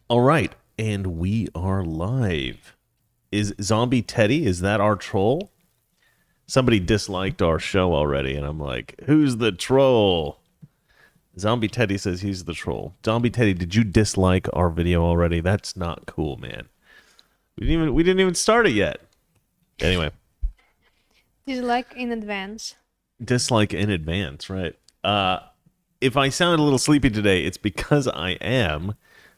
All right, and we are live. Is Zombie Teddy, is that our troll? Somebody disliked our show already, and I'm like, who's the troll? Zombie Teddy says he's the troll. Zombie Teddy, did you dislike our video already? That's not cool, man. We didn't even start it yet. Anyway. Dislike in advance. Dislike in advance, right. If I sound a little sleepy today, it's because I am.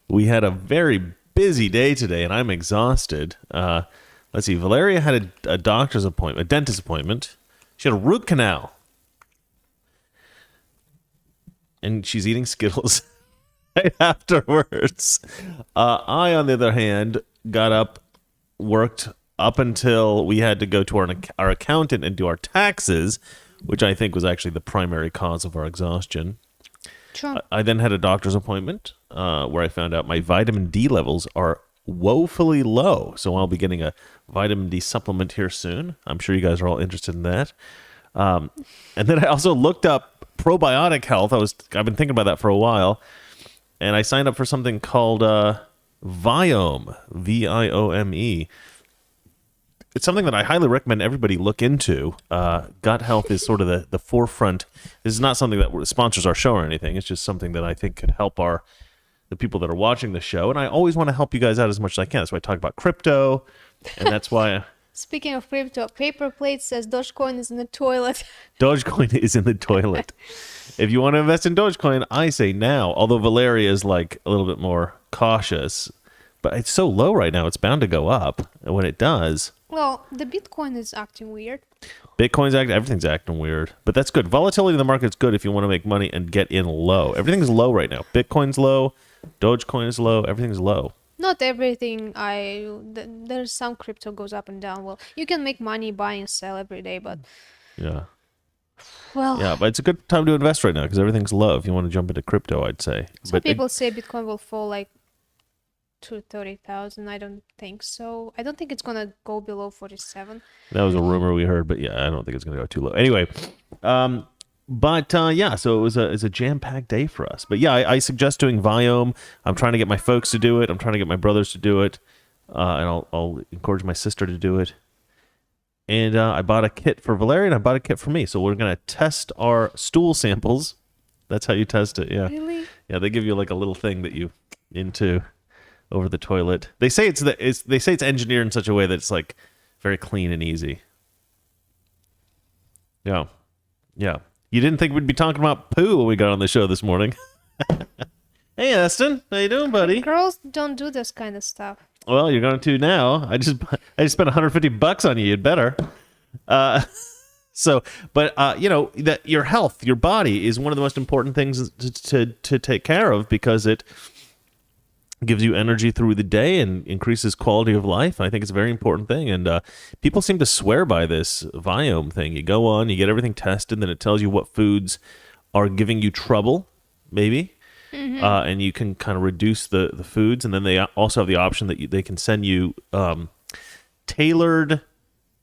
We had a very busy day today, and I'm exhausted. Let's see. Valeria had a doctor's appointment, a dentist appointment. She had a root canal. And she's eating Skittles right afterwards. I, on the other hand, got up, worked up until we had to go to our accountant and do our taxes, which I think was actually the primary cause of our exhaustion. Sure. I then had a doctor's appointment where I found out my vitamin D levels are woefully low. So I'll be getting a vitamin D supplement here soon. I'm sure you guys are all interested in that. And then I also looked up probiotic health. I've been thinking about that for a while. And I signed up for something called Viome, Viome. It's something that I highly recommend everybody look into. Gut health is sort of the forefront. This is not something that sponsors our show or anything. It's just something that I think could help the people that are watching the show. And I always want to help you guys out as much as I can. That's why I talk about crypto. And that's why... Speaking of crypto, Paper Plate says Dogecoin is in the toilet. Dogecoin is in the toilet. If you want to invest in Dogecoin, I say now. Although Valeria is like a little bit more cautious. But it's so low right now, it's bound to go up. And when it does... Well, the Bitcoin is acting weird. Everything's acting weird. But that's good. Volatility in the market's good if you want to make money and get in low. Everything's low right now. Bitcoin's low. Dogecoin is low. Everything's low. Not everything. There's some crypto goes up and down. Well, you can make money buy and sell every day, but... Yeah. Well... Yeah, but it's a good time to invest right now because everything's low. If you want to jump into crypto, I'd say. Some people say Bitcoin will fall like to 30,000. I don't think so. I don't think it's gonna go below 47. That was a rumor we heard, but yeah, I don't think it's gonna go too low. Anyway, yeah, so it's a jam-packed day for us. But yeah, I suggest doing Viome. I'm trying to get my folks to do it. I'm trying to get my brothers to do it, and I'll encourage my sister to do it. And I bought a kit for Valeria, and I bought a kit for me. So we're gonna test our stool samples. That's how you test it. Yeah. Really? Yeah, they give you like a little thing that you into over the toilet. They say it's engineered in such a way that it's like very clean and easy. Yeah. Yeah. You didn't think we'd be talking about poo when we got on the show this morning. Hey, Aston. How you doing, buddy? Girls don't do this kind of stuff. Well, you're going to now. I just spent $150 on you. You'd better. That your health, your body is one of the most important things to take care of because it gives you energy through the day and increases quality of life. I think it's a very important thing. And people seem to swear by this Viome thing. You go on, you get everything tested, then it tells you what foods are giving you trouble, maybe. Mm-hmm. And you can kind of reduce the foods. And then they also have the option that they can send you tailored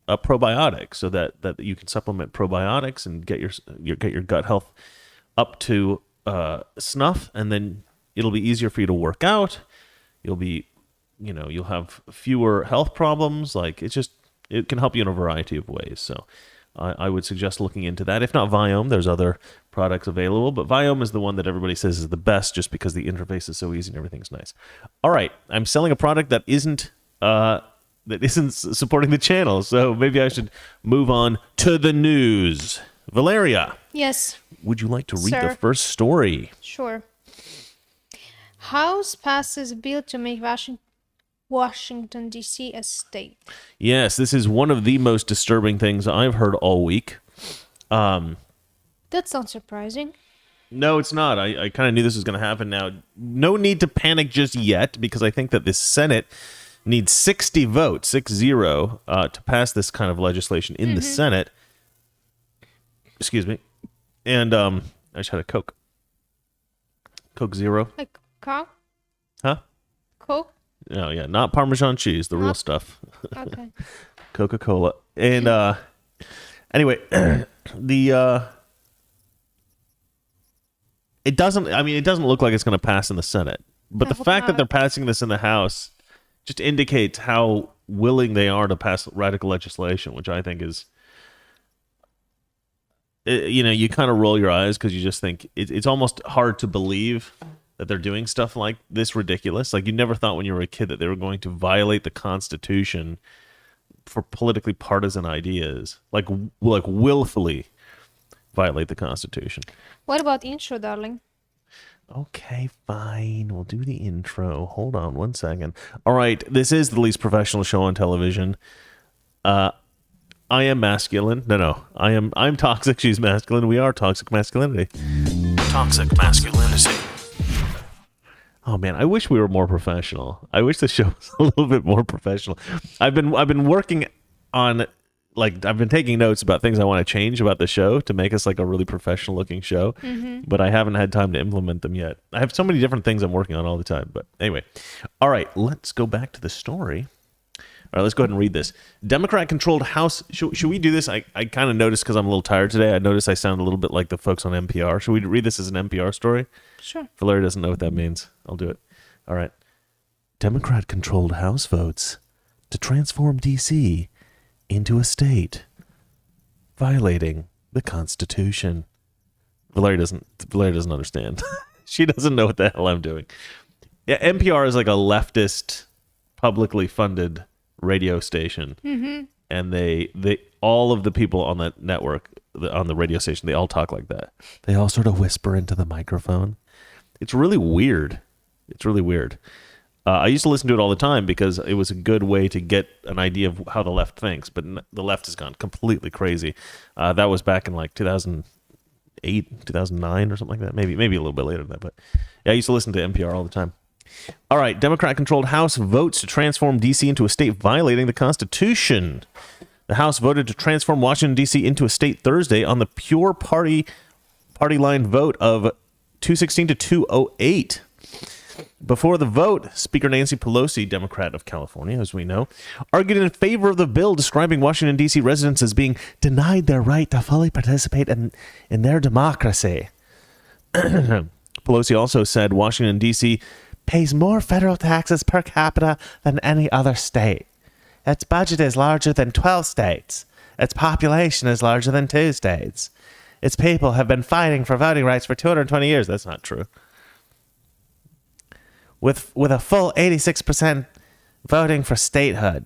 probiotics so that you can supplement probiotics and get your gut health up to snuff. And then it'll be easier for you to work out. You'll have fewer health problems. Like it can help you in a variety of ways. So I would suggest looking into that. If not Viome, there's other products available, but Viome is the one that everybody says is the best just because the interface is so easy and everything's nice. All right. I'm selling a product that isn't supporting the channel. So maybe I should move on to the news. Valeria. Yes. Would you like to read Sir. the first story? Sure. House passes bill to make Washington, D.C. a state. Yes, this is one of the most disturbing things I've heard all week. That sounds surprising. No, it's not. I kind of knew this was going to happen now. No need to panic just yet because I think that the Senate needs 60 votes, 60, to pass this kind of legislation in the Senate. Excuse me. And I just had a Coke. Coke Zero. Like Coke? Huh? Coke? No, yeah, not Parmesan cheese, the real stuff. Okay. Coca-Cola. And anyway, it doesn't. I mean, it doesn't look like it's going to pass in the Senate. But I the hope fact that not. they're passing this in the House just indicates how willing they are to pass radical legislation, which I think is, you kind of roll your eyes because you just think it's almost hard to believe that they're doing stuff like this ridiculous. Like, you never thought when you were a kid that they were going to violate the Constitution for politically partisan ideas, like willfully violate the Constitution. What about intro, darling? Okay, fine. We'll do the intro. Hold on one second. All right, this is the least professional show on television. I am masculine. No. I'm toxic. She's masculine. We are toxic masculinity. Toxic masculinity. Oh man, I wish we were more professional. I wish the show was a little bit more professional. I've been working on, like, I've been taking notes about things I want to change about the show to make us like a really professional looking show, but I haven't had time to implement them yet. I have so many different things I'm working on all the time. But anyway, all right, let's go back to the story. All right, let's go ahead and read this. Democrat-controlled House. Should we do this? I kind of noticed because I'm a little tired today. I noticed I sound a little bit like the folks on NPR. Should we read this as an NPR story? Sure. For Larry doesn't know what that means. I'll do it. All right. Democrat-controlled House votes to transform D.C. into a state, violating the Constitution. Valeria doesn't understand. She doesn't know what the hell I'm doing. Yeah, NPR is like a leftist, publicly funded radio station, and they all of the people on that network, on the radio station, they all talk like that. They all sort of whisper into the microphone. It's really weird. I used to listen to it all the time because it was a good way to get an idea of how the left thinks, but the left has gone completely crazy. That was back in like 2008, 2009 or something like that. Maybe a little bit later than that. But yeah, I used to listen to NPR all the time. All right, Democrat-controlled House votes to transform D.C. into a state violating the Constitution. The House voted to transform Washington, D.C. into a state Thursday on the pure party line vote of 216 to 208. Before the vote, Speaker Nancy Pelosi, Democrat of California, as we know, argued in favor of the bill, describing Washington, D.C. residents as being denied their right to fully participate in their democracy. Pelosi also said Washington, D.C. pays more federal taxes per capita than any other state. Its budget is larger than 12 states. Its population is larger than 2 states. Its people have been fighting for voting rights for 220 years. That's not true. With a full 86% voting for statehood.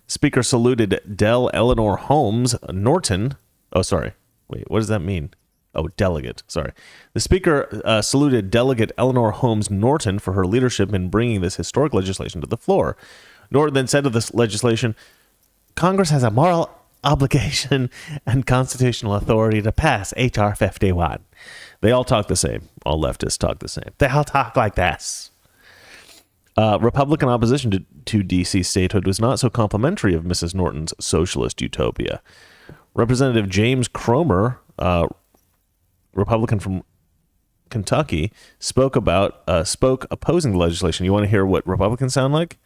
Speaker saluted Del Eleanor Holmes Norton. Oh, sorry. Wait, what does that mean? Oh, delegate. Sorry. The Speaker saluted Delegate Eleanor Holmes Norton for her leadership in bringing this historic legislation to the floor. Norton then said of this legislation, Congress has a moral obligation and constitutional authority to pass H.R. 51. They all talk the same. All leftists talk the same. They all talk like this. Republican opposition to D.C. statehood was not so complimentary of Mrs. Norton's socialist utopia. Representative James Cromer, Republican from Kentucky, spoke opposing the legislation. You want to hear what Republicans sound like?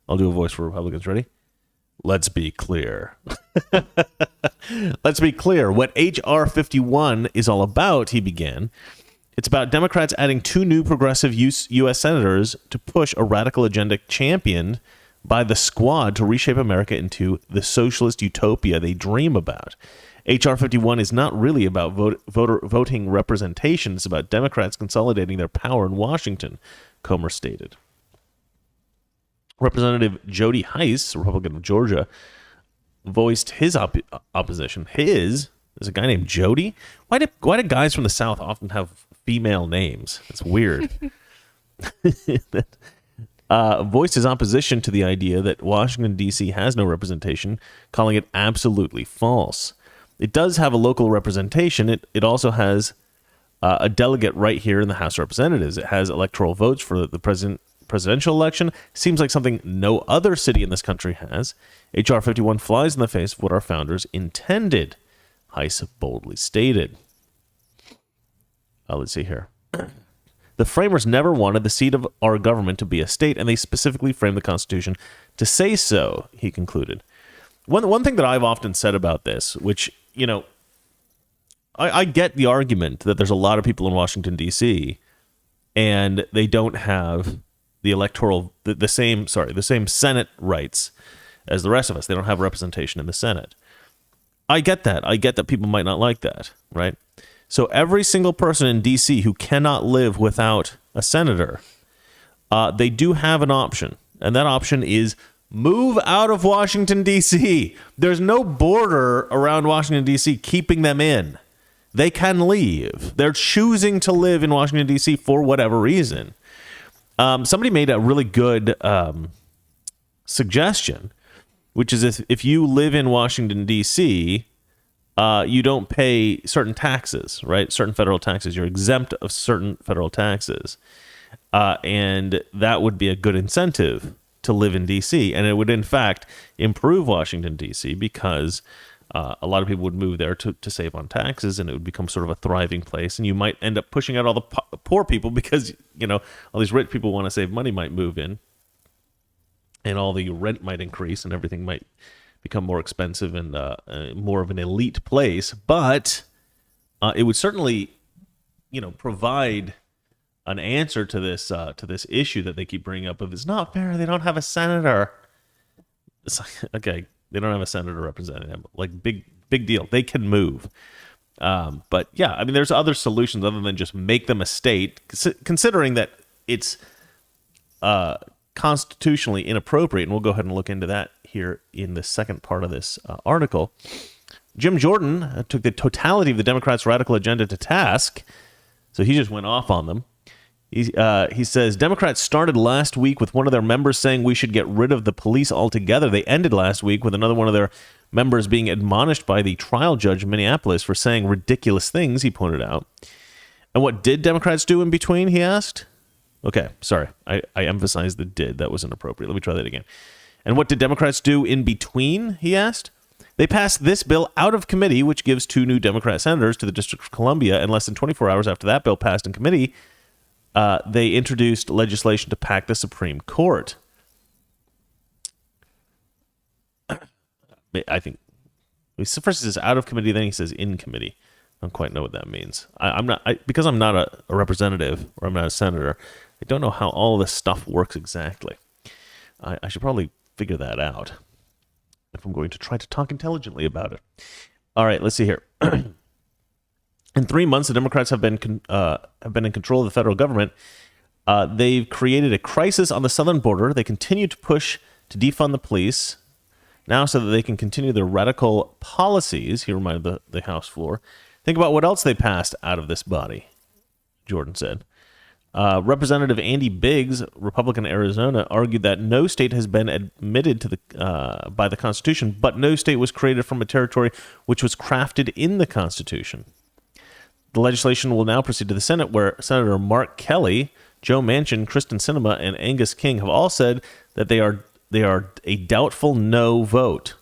I'll do a voice for Republicans. Ready? Let's be clear. Let's be clear. What H.R. 51 is all about, he began. It's about Democrats adding 2 new progressive U.S. senators to push a radical agenda championed by the Squad to reshape America into the socialist utopia they dream about. H.R. 51 is not really about voting representation. It's about Democrats consolidating their power in Washington, Comer stated. Representative Jody Hice, Republican of Georgia, voiced his opposition. There's a guy named Jody? Why do guys from the South often have female names? It's weird. Voiced his opposition to the idea that Washington, D.C. has no representation, calling it absolutely false. It does have a local representation. It also has a delegate right here in the House of Representatives. It has electoral votes for the presidential election. Seems like something no other city in this country has. H.R. 51 flies in the face of what our founders intended, Hice boldly stated. Let's see here. The framers never wanted the seat of our government to be a state, and they specifically framed the Constitution to say so, he concluded. One thing that I've often said about this, which, I get the argument that there's a lot of people in Washington, D.C., and they don't have the the same Senate rights as the rest of us. They don't have representation in the Senate. I get that. I get that people might not like that, right? So every single person in D.C. who cannot live without a senator, they do have an option, and that option is move out of Washington, D.C. There's no border around Washington, D.C. keeping them in. They can leave. They're choosing to live in Washington, D.C. for whatever reason. Somebody made a really good suggestion, which is if you live in Washington, D.C., you don't pay certain taxes, right? Certain federal taxes. You're exempt of certain federal taxes. And that would be a good incentive to live in D.C. And it would, in fact, improve Washington, D.C. because a lot of people would move there to save on taxes, and it would become sort of a thriving place. And you might end up pushing out all the poor people because, all these rich people want to save money might move in. And all the rent might increase and everything might become more expensive and more of an elite place. But it would certainly, provide an answer to this issue that they keep bringing up of it's not fair. They don't have a senator. It's like, okay, they don't have a senator representing them. Like big deal. They can move. But yeah, I mean, there's other solutions other than just make them a state, considering that it's constitutionally inappropriate. And we'll go ahead and look into that here in the second part of this article. Jim Jordan took the totality of the Democrats' radical agenda to task. So he just went off on them. He says, Democrats started last week with one of their members saying we should get rid of the police altogether. They ended last week with another one of their members being admonished by the trial judge in Minneapolis for saying ridiculous things, he pointed out. And what did Democrats do in between, he asked? Okay, sorry. I emphasized the did. That was inappropriate. Let me try that again. And what did Democrats do in between, he asked? They passed this bill out of committee, which gives 2 new Democrat senators to the District of Columbia, and less than 24 hours after that bill passed in committee, they introduced legislation to pack the Supreme Court. I think first he says out of committee, then he says in committee. I don't quite know what that means. Because I'm not a representative or I'm not a senator. I don't know how all this stuff works exactly. I should probably figure that out if I'm going to try to talk intelligently about it. All right, let's see here. In 3 months, the Democrats have been in control of the federal government. They've created a crisis on the southern border. They continue to push to defund the police now so that they can continue their radical policies, he reminded the House floor. Think about what else they passed out of this body, Jordan said. Representative Andy Biggs, Republican Arizona, argued that no state has been admitted to by the Constitution, but no state was created from a territory which was crafted in the Constitution. The legislation will now proceed to the Senate, where Senator Mark Kelly, Joe Manchin, Kristen Sinema, and Angus King have all said that they are a doubtful no vote.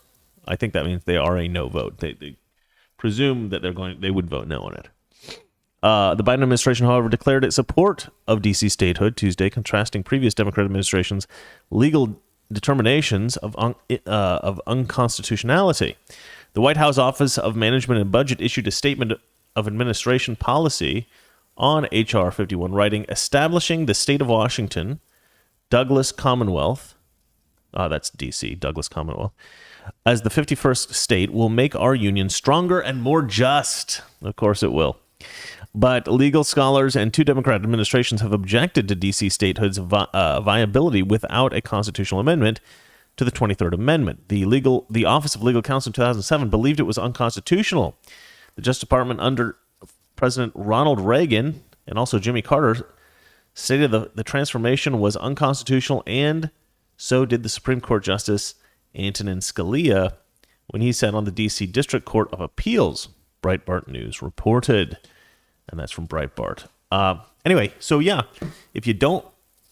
I think that means they are a no vote. They presume that they would vote no on it. The Biden administration, however, declared its support of D.C. statehood Tuesday, contrasting previous Democrat administrations' legal determinations of unconstitutionality. The White House Office of Management and Budget issued a statement of administration policy on H.R. 51, writing, establishing the state of Washington, Douglas Commonwealth, that's D.C., Douglas Commonwealth, as the 51st state will make our union stronger and more just. Of course it will. But legal scholars and 2 Democrat administrations have objected to D.C. statehood's viability without a constitutional amendment to the 23rd Amendment. The Office of Legal Counsel in 2007 believed it was unconstitutional. The Justice Department under President Ronald Reagan and also Jimmy Carter stated the transformation was unconstitutional, and so did the Supreme Court Justice Antonin Scalia when he sat on the D.C. District Court of Appeals, Breitbart News reported. And that's from Breitbart. Anyway, so yeah, if you don't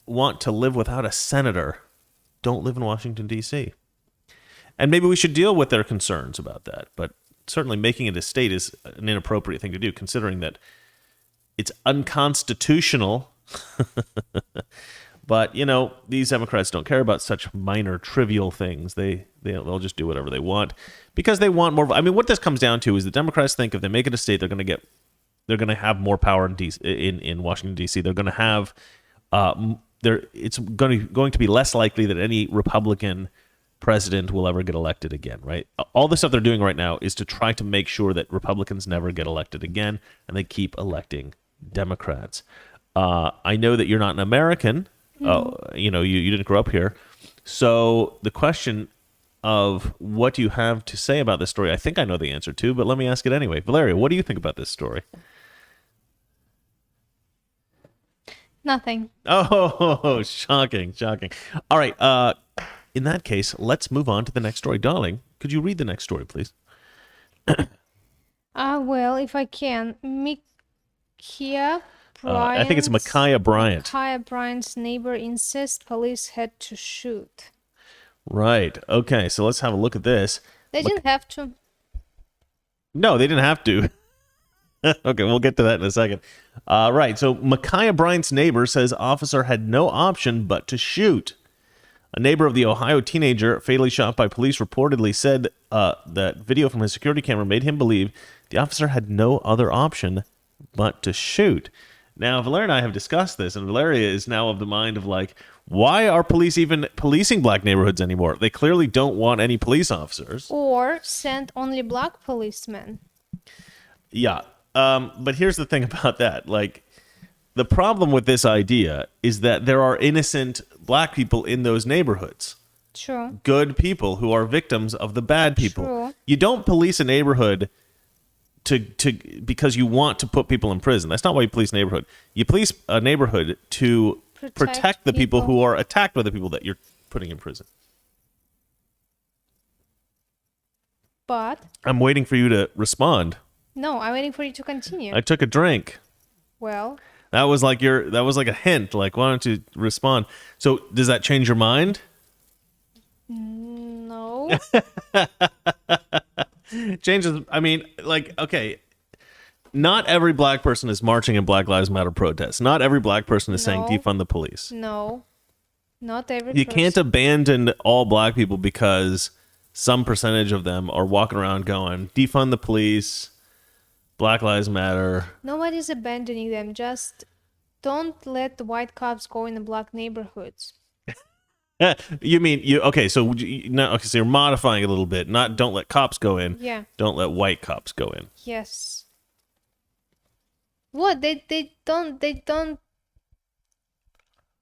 want to live without a senator, don't live in Washington, D.C. And maybe we should deal with their concerns about that. But certainly making it a state is an inappropriate thing to do, considering that it's unconstitutional. But these Democrats don't care about such minor, trivial things. They'll just do whatever they want because they want more. I mean, what this comes down to is the Democrats think if they make it a state, they're going to have more power in Washington D.C. They're going to have it's going to be less likely that any Republican president will ever get elected again. Right? All the stuff they're doing right now is to try to make sure that Republicans never get elected again, and they keep electing Democrats. I know that you're not an American. You didn't grow up here. So the question of what do you have to say about this story, I think I know the answer to, but let me ask it anyway. Valeria, what do you think about this story? Nothing. Oh, shocking. All right. In that case, let's move on to the next story. Darling, could you read the next story, please? Well, if I can. Micaiah I think it's Micaiah Bryant. Micaiah Bryant's neighbor insists police had to shoot. Right. Okay, so let's have a look at this. They didn't have to. No, they didn't have to. Okay, we'll get to that in a second. Right, so Micaiah Bryant's neighbor says officer had no option but to shoot. A neighbor of the Ohio teenager fatally shot by police reportedly said that video from his security camera made him believe the officer had no other option but to shoot. Now, Valeria and I have discussed this, and Valeria is now of the mind of like, why are police even policing black neighborhoods anymore? They clearly don't want any police officers. Or send only black policemen. Yeah, but here's the thing about that. Like, the problem with this idea is that there are innocent black people in those neighborhoods. True. Good people who are victims of the bad people. True. You don't police a neighborhood because you want to put people in prison. That's not why you police a neighborhood. You police a neighborhood to protect the people who are attacked by the people that you're putting in prison. But I'm waiting for you to respond. no, I'm waiting for you to continue. I took a drink. Well, That was like a hint. Like, why don't you respond? So, does that change your mind? no. Changes. I mean, like, okay. Not every black person is marching in Black Lives Matter protests. Not every black person is saying No. defund the police. No. Not every You person. can't abandon all black people because some percentage of them are walking around going, defund the police, Black Lives Matter. Nobody's abandoning them. Just don't let the white cops go in the black neighborhoods. You mean okay? So so you're modifying it a little bit. Not don't let cops go in. Yeah. Don't let white cops go in. Yes. What? They don't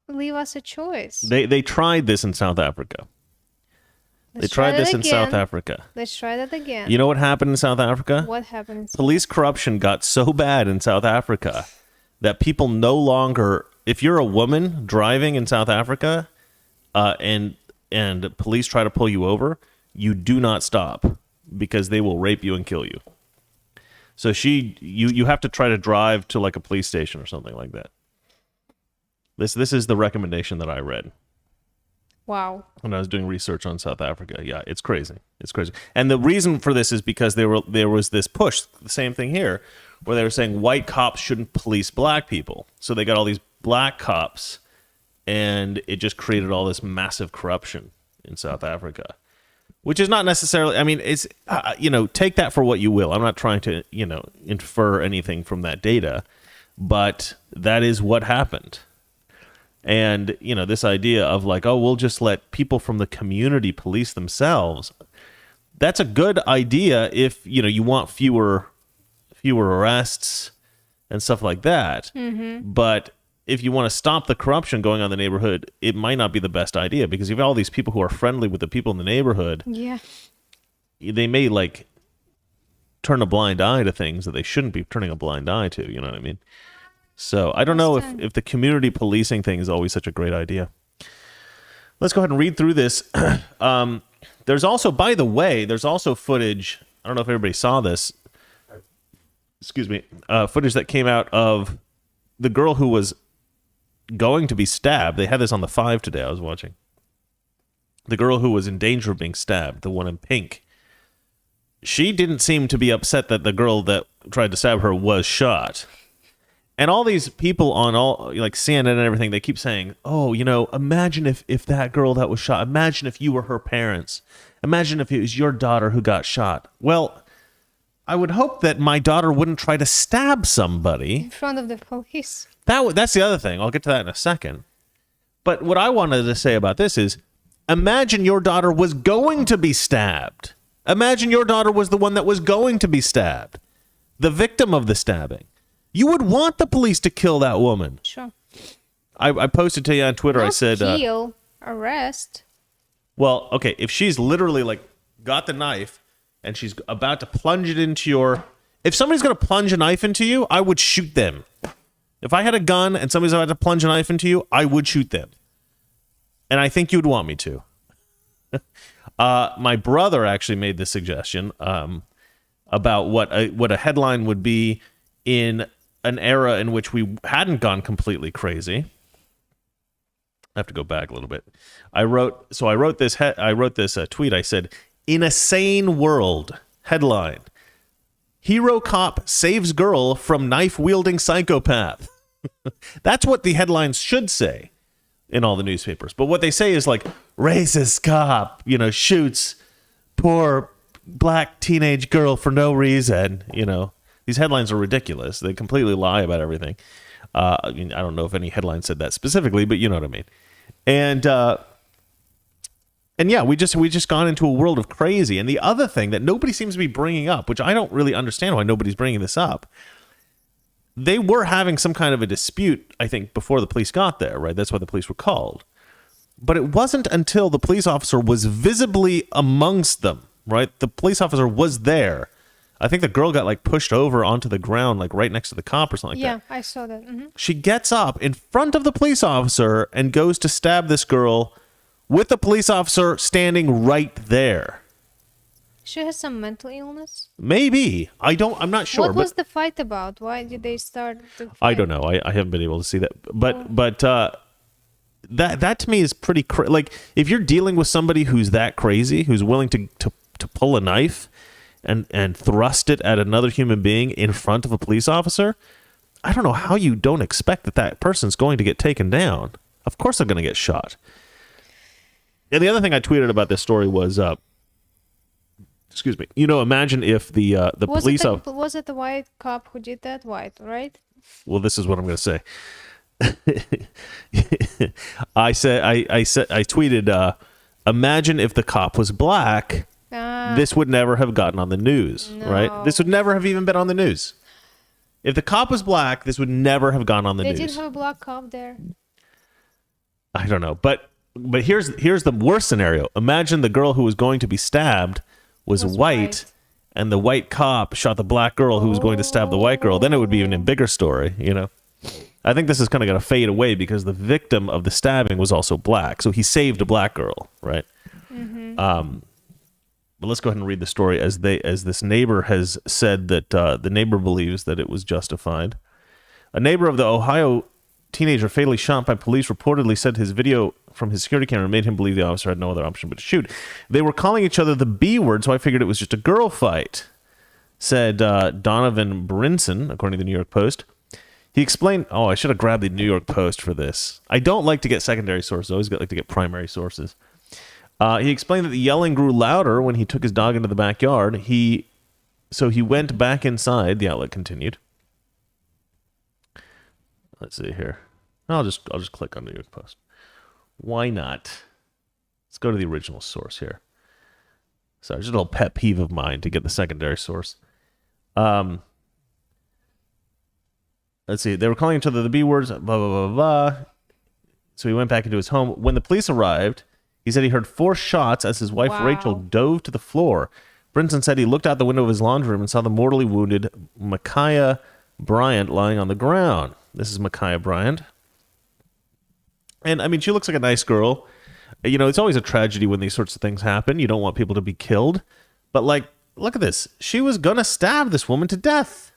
leave us a choice. They tried this in South Africa. Let's They tried try this that in South again. Africa. Let's try that again. You know what happened in South Africa? What happened? Police corruption got so bad in South Africa that people no longer, if you're a woman driving in South Africa, and police try to pull you over, you do not stop because they will rape you and kill you. So you have to try to drive to like a police station or something like that. This is the recommendation that I read Wow. when I was doing research on South Africa. Yeah, it's crazy. It's crazy. And the reason for this is because there was this push, the same thing here, where they were saying white cops shouldn't police black people. So they got all these black cops, and it just created all this massive corruption in South Africa, which is not necessarily, I mean, it's, take that for what you will. I'm not trying to, infer anything from that data, but that is what happened. And, this idea of like, oh, we'll just let people from the community police themselves. That's a good idea if, you want fewer arrests and stuff like that. Mm-hmm. But if you want to stop the corruption going on in the neighborhood, it might not be the best idea because you have all these people who are friendly with the people in the neighborhood. Yeah. They may like turn a blind eye to things that they shouldn't be turning a blind eye to. You know what I mean? So I don't know if the community policing thing is always such a great idea. Let's go ahead and read through this. There's also, by the way, footage. I don't know if everybody saw this. Excuse me. Footage that came out of the girl who was going to be stabbed. They had this on the 5 today. I was watching. The girl who was in danger of being stabbed, the one in pink. She didn't seem to be upset that the girl that tried to stab her was shot. And all these people on all like CNN and everything, they keep saying, "Oh, imagine if that girl that was shot. Imagine if you were her parents. Imagine if it was your daughter who got shot." Well, I would hope that my daughter wouldn't try to stab somebody in front of the police. That's the other thing. I'll get to that in a second. But what I wanted to say about this is, imagine your daughter was going to be stabbed. Imagine your daughter was the one that was going to be stabbed, the victim of the stabbing. You would want the police to kill that woman. Sure. I posted to you on Twitter. Not I said, kill, arrest. well, okay, if she's literally like got the knife and she's about to plunge it into your... If somebody's going to plunge a knife into you, I would shoot them. If I had a gun and somebody's about to plunge a knife into you, I would shoot them. And I think you would want me to. My brother actually made this suggestion about what a headline would be in an era in which we hadn't gone completely crazy. I have to go back a little bit. I wrote this tweet. I said, "In a sane world," headline, "Hero cop saves girl from knife-wielding psychopath." That's what the headlines should say in all the newspapers. But what they say is like, "Racist cop, shoots poor black teenage girl for no reason." These headlines are ridiculous. They completely lie about everything. I don't know if any headline said that specifically, but you know what I mean. And yeah, we just gone into a world of crazy. And the other thing that nobody seems to be bringing up, which I don't really understand why nobody's bringing this up, they were having some kind of a dispute, I think, before the police got there, right? That's why the police were called. But it wasn't until the police officer was visibly amongst them, right? The police officer was there. I think the girl got like pushed over onto the ground, like right next to the cop or something like that. Yeah, I saw that. Mm-hmm. She gets up in front of the police officer and goes to stab this girl with the police officer standing right there. She has some mental illness. Maybe. I'm not sure. What was the fight about? Why did they start the fight? I don't know. I haven't been able to see that. But that to me is pretty like if you're dealing with somebody who's that crazy, who's willing to pull a knife and thrust it at another human being in front of a police officer, I don't know how you don't expect that person's going to get taken down. Of course they're going to get shot. And the other thing I tweeted about this story was, excuse me, imagine if the police... Was it the white cop who did that? White, right? Well, this is what I'm going to say. I tweeted, imagine if the cop was black... this would never have gotten on the news, right? This would never have even been on the news. If the cop was black, this would never have gone on the news. They did have a black cop there. I don't know, but here's the worst scenario. Imagine the girl who was going to be stabbed was white, and the white cop shot the black girl who was going to stab the white girl. Then it would be even a bigger story, I think this is kind of going to fade away because the victim of the stabbing was also black, so he saved a black girl, right? Mm-hmm. But let's go ahead and read the story as this neighbor has said that the neighbor believes that it was justified. A neighbor of the Ohio teenager fatally shot by police reportedly said his video from his security camera made him believe the officer had no other option but to shoot. They were calling each other the B word, so I figured it was just a girl fight, said Donovan Brinson, according to the New York Post. He explained, I should have grabbed the New York Post for this. I don't like to get secondary sources. I always like to get primary sources. He explained that the yelling grew louder when he took his dog into the backyard. So he went back inside, the outlet continued. Let's see here. I'll just click on New York Post. Why not? Let's go to the original source here. Sorry, just a little pet peeve of mine to get the secondary source. Let's see. They were calling each other the B words, blah, blah, blah, blah. So he went back into his home. When the police arrived, he said he heard 4 shots as his wife, Rachel, dove to the floor. Brinson said he looked out the window of his laundry room and saw the mortally wounded Micaiah Bryant lying on the ground. This is Micaiah Bryant. And, I mean, she looks like a nice girl. It's always a tragedy when these sorts of things happen. You don't want people to be killed. But, look at this. She was going to stab this woman to death.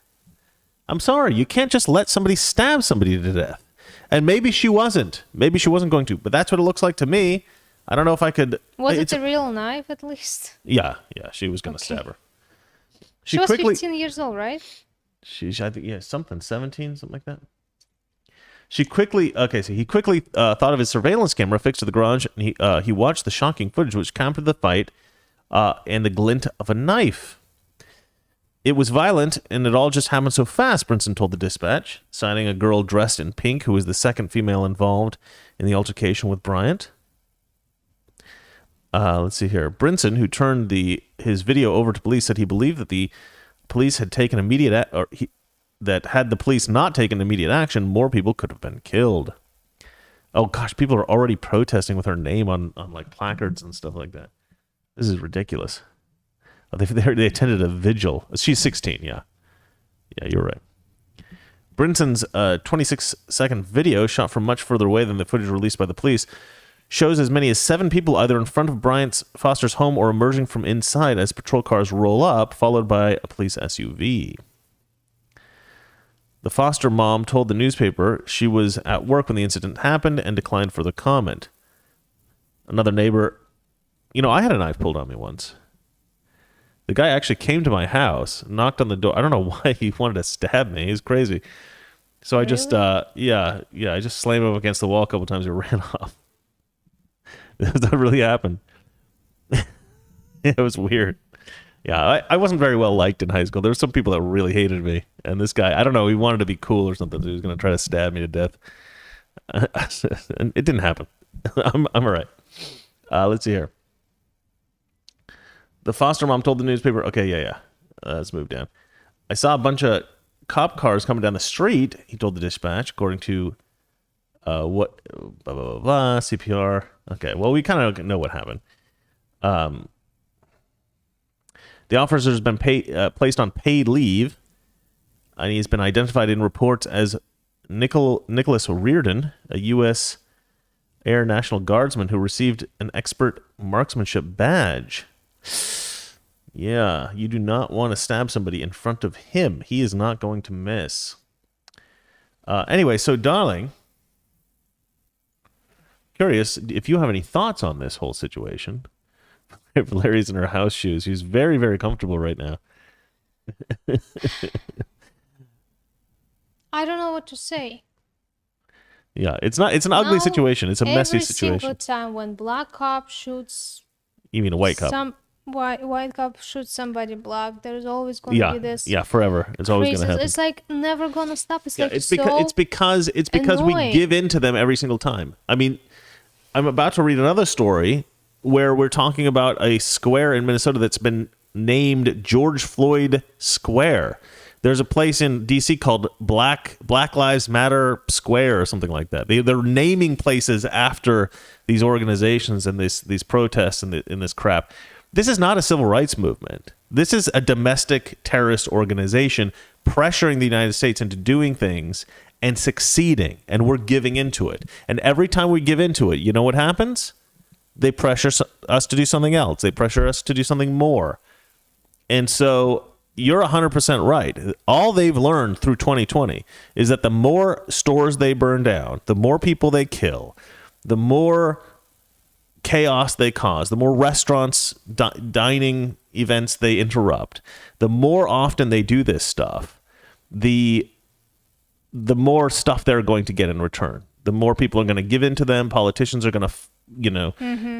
I'm sorry. You can't just let somebody stab somebody to death. And maybe she wasn't. Maybe she wasn't going to. But that's what it looks like to me. I don't know if I could... Was it a real knife, at least? Yeah, she was going to stab her. She was 15 years old, right? I think, yeah, something 17, something like that. He quickly thought of his surveillance camera fixed to the garage, and he watched the shocking footage, which captured the fight and the glint of a knife. It was violent, and it all just happened so fast, Brinson told the dispatch, citing a girl dressed in pink who was the second female involved in the altercation with Bryant. Let's see here. Brinson, who turned his video over to police, said he believed that the police had taken that had the police not taken immediate action, more people could have been killed. Oh gosh, people are already protesting with her name on like placards and stuff like that. This is ridiculous. Oh, they attended a vigil. She's 16, yeah. Yeah, you're right. Brinson's 26-second video, shot from much further away than the footage released by the police, shows as many as 7 people either in front of Bryant Foster's home or emerging from inside as patrol cars roll up, followed by a police SUV. The Foster mom told the newspaper she was at work when the incident happened and declined further comment. Another neighbor, I had a knife pulled on me once. The guy actually came to my house, knocked on the door. I don't know why he wanted to stab me. He's crazy. So I just, I just slammed him against the wall a couple times and ran off. That really happened. It was weird. Yeah, I wasn't very well liked in high school. There were some people that really hated me. And this guy, I don't know, he wanted to be cool or something. So he was going to try to stab me to death. And it didn't happen. I'm all right. Let's see here. The Foster mom told the newspaper, okay, yeah. Let's move down. I saw a bunch of cop cars coming down the street, he told the dispatch, according to blah, blah, blah, blah, CPR. Okay, well, we kind of know what happened. The officer has been placed on paid leave, and he's been identified in reports as Nicholas Reardon, a U.S. Air National Guardsman who received an expert marksmanship badge. Yeah, you do not want to stab somebody in front of him. He is not going to miss. Anyway, so darling, curious if you have any thoughts on this whole situation. Larry's in her house shoes. She's very, very comfortable right now. I don't know what to say. Yeah, it's an ugly situation. It's a messy situation. Every single time when black cop shoots, you mean a white cop? Some white cop shoots somebody black. There's always going to be this. Yeah, forever. It's always going to happen. It's like never gonna stop. It's like it's because annoying. we give in to them every single time. I mean, I'm about to read another story where we're talking about a square in Minnesota that's been named George Floyd Square. There's a place in D.C. called Black Lives Matter Square or something like that. They're naming places after these organizations and these protests and this crap. This is not a civil rights movement. This is a domestic terrorist organization pressuring the United States into doing things and succeeding, and we're giving into it. And every time we give into it, you know what happens? They pressure us to do something else. They pressure us to do something more. And so you're 100% right. All they've learned through 2020 is that the more stores they burn down, the more people they kill, the more chaos they cause, the more restaurants, dining events they interrupt, the more often they do this stuff, the more stuff they're going to get in return. The more people are going to give in to them. Politicians are going to,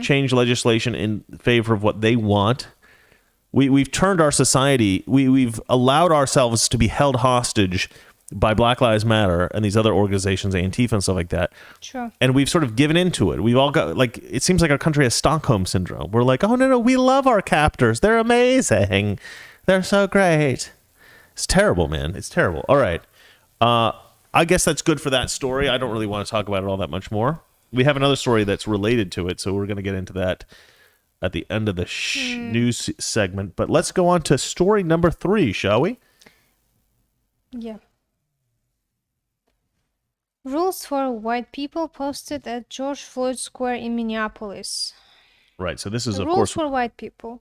change legislation in favor of what they want. We've turned our society, we've allowed ourselves to be held hostage by Black Lives Matter and these other organizations, Antifa and stuff like that. Sure. And we've sort of given into it. We've all got, it seems like our country has Stockholm syndrome. We're like, oh, no, we love our captors. They're amazing. They're so great. It's terrible, man. It's terrible. All right. I guess that's good for that story. I don't really want to talk about it all that much more. We have another story that's related to it, so we're going to get into that at the end of the news segment. But let's go on to story number 3, shall we? Yeah. Rules for white people posted at George Floyd Square in Minneapolis. Right, so this is, of rules course, for white people.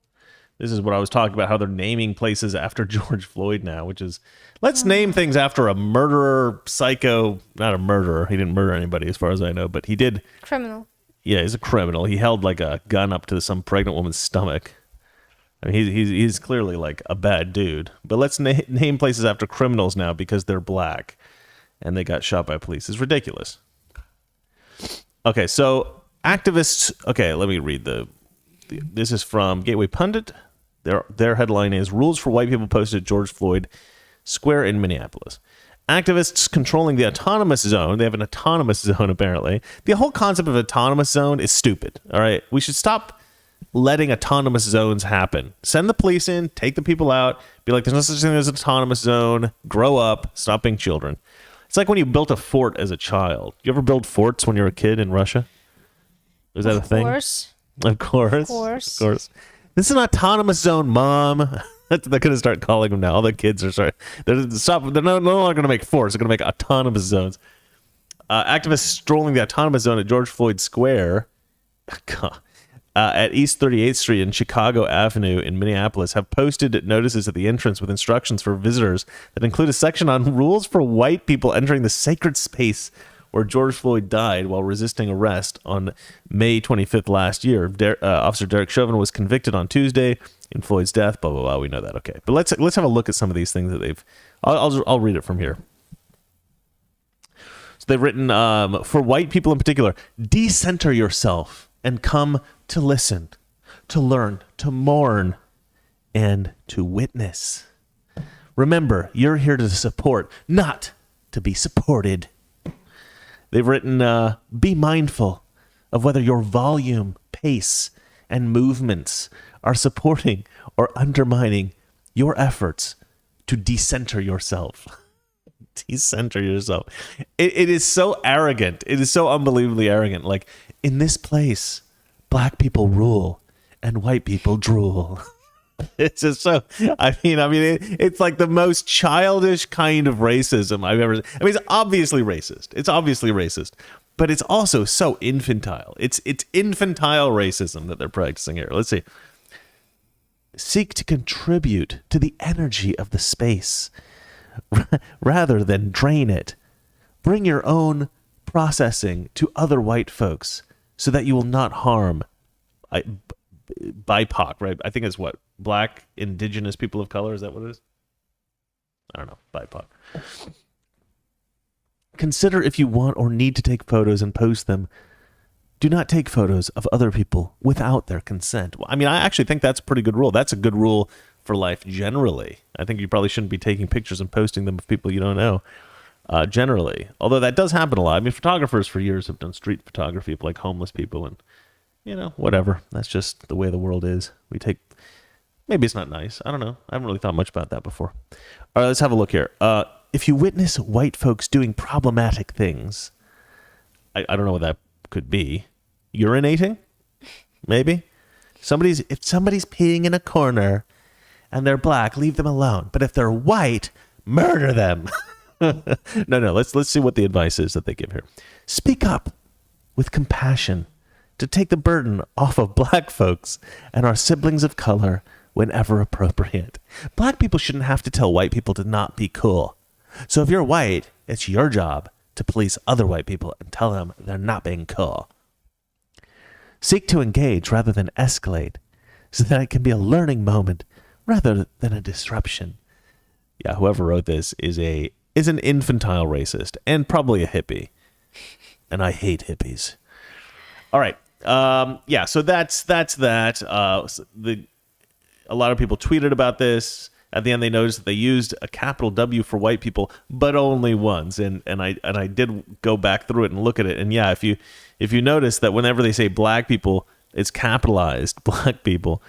This is what I was talking about, how they're naming places after George Floyd now, which is, let's name things after a murderer, psycho, not a murderer. He didn't murder anybody as far as I know, but he did. Criminal. Yeah, he's a criminal. He held like a gun up to some pregnant woman's stomach. I mean, he's clearly like a bad dude. But let's name places after criminals now because they're black and they got shot by police. It's ridiculous. Okay, so activists. Okay, let me read this is from Gateway Pundit. Their headline is "Rules for White People Posted at George Floyd Square in Minneapolis." Activists controlling the autonomous zone. They have an autonomous zone, apparently. The whole concept of autonomous zone is stupid. All right, we should stop letting autonomous zones happen. Send the police in, take the people out, be like, there's no such thing as an autonomous zone. Grow up, stop being children. It's like when you built a fort as a child. You ever build forts when you were a kid in Russia? Was that a thing? Of course. Of course. This is an autonomous zone, Mom. They're going to start calling them now. All the kids are starting. They're no longer going to make forts. They're going to make autonomous zones. Activists strolling the autonomous zone at George Floyd Square at East 38th Street and Chicago Avenue in Minneapolis have posted notices at the entrance with instructions for visitors that include a section on rules for white people entering the sacred space where George Floyd died while resisting arrest on May 25th last year. Officer Derek Chauvin was convicted on Tuesday in Floyd's death. Blah blah blah. We know that. Okay, but let's have a look at some of these things that they've. I'll read it from here. So they've written for white people in particular: decenter yourself and come to listen, to learn, to mourn, and to witness. Remember, you're here to support, not to be supported. They've written, be mindful of whether your volume, pace, and movements are supporting or undermining your efforts to decenter yourself. Decenter yourself. It is so arrogant. It is so unbelievably arrogant. Like, in this place, black people rule and white people drool. It's just so, it's like the most childish kind of racism I've ever seen. I mean, it's obviously racist. But it's also so infantile. It's infantile racism that they're practicing here. Let's see. Seek to contribute to the energy of the space rather than drain it. Bring your own processing to other white folks so that you will not harm BIPOC, right? I think it's what? Black, indigenous people of color? Is that what it is? I don't know. BIPOC. Consider if you want or need to take photos and post them. Do not take photos of other people without their consent. Well, I mean, I actually think that's a pretty good rule. That's a good rule for life generally. I think you probably shouldn't be taking pictures and posting them of people you don't know, generally. Although that does happen a lot. I mean, photographers for years have done street photography of like homeless people and, whatever. That's just the way the world is. Maybe it's not nice. I don't know. I haven't really thought much about that before. All right, let's have a look here. If you witness white folks doing problematic things, I don't know what that could be. Urinating? Maybe? If somebody's peeing in a corner and they're black, leave them alone. But if they're white, murder them. No. Let's see what the advice is that they give here. Speak up with compassion to take the burden off of black folks and our siblings of color whenever appropriate. Black people shouldn't have to tell white people to not be cool. So if you're white, it's your job to police other white people and tell them they're not being cool. Seek to engage rather than escalate so that it can be a learning moment rather than a disruption. Yeah, whoever wrote this is an infantile racist and probably a hippie. And I hate hippies. All right. So that's that. A lot of people tweeted about this. At the end, they noticed that they used a capital W for white people, but only once. And I did go back through it and look at it. And yeah, if you notice that whenever they say black people, it's capitalized black people,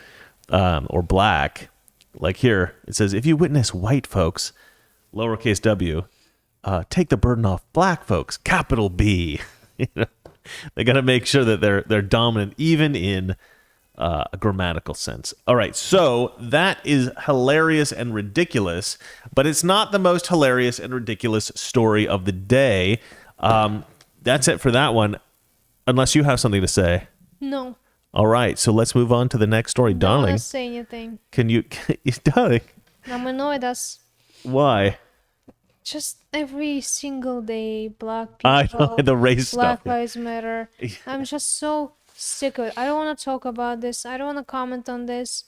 or black. Like here, it says, if you witness white folks, lowercase w, take the burden off black folks, capital B. They got to make sure that they're dominant, even in a grammatical sense. All right, so that is hilarious and ridiculous, but it's not the most hilarious and ridiculous story of the day. That's it for that one, unless you have something to say. No. All right, so let's move on to the next story. Darling. I don't want to say anything. Darling. I'm annoyed as... Why? Just every single day, black people, I know, the race Black stuff. Lives Matter. I'm just so sick of it. I don't want to talk about this. I don't want to comment on this.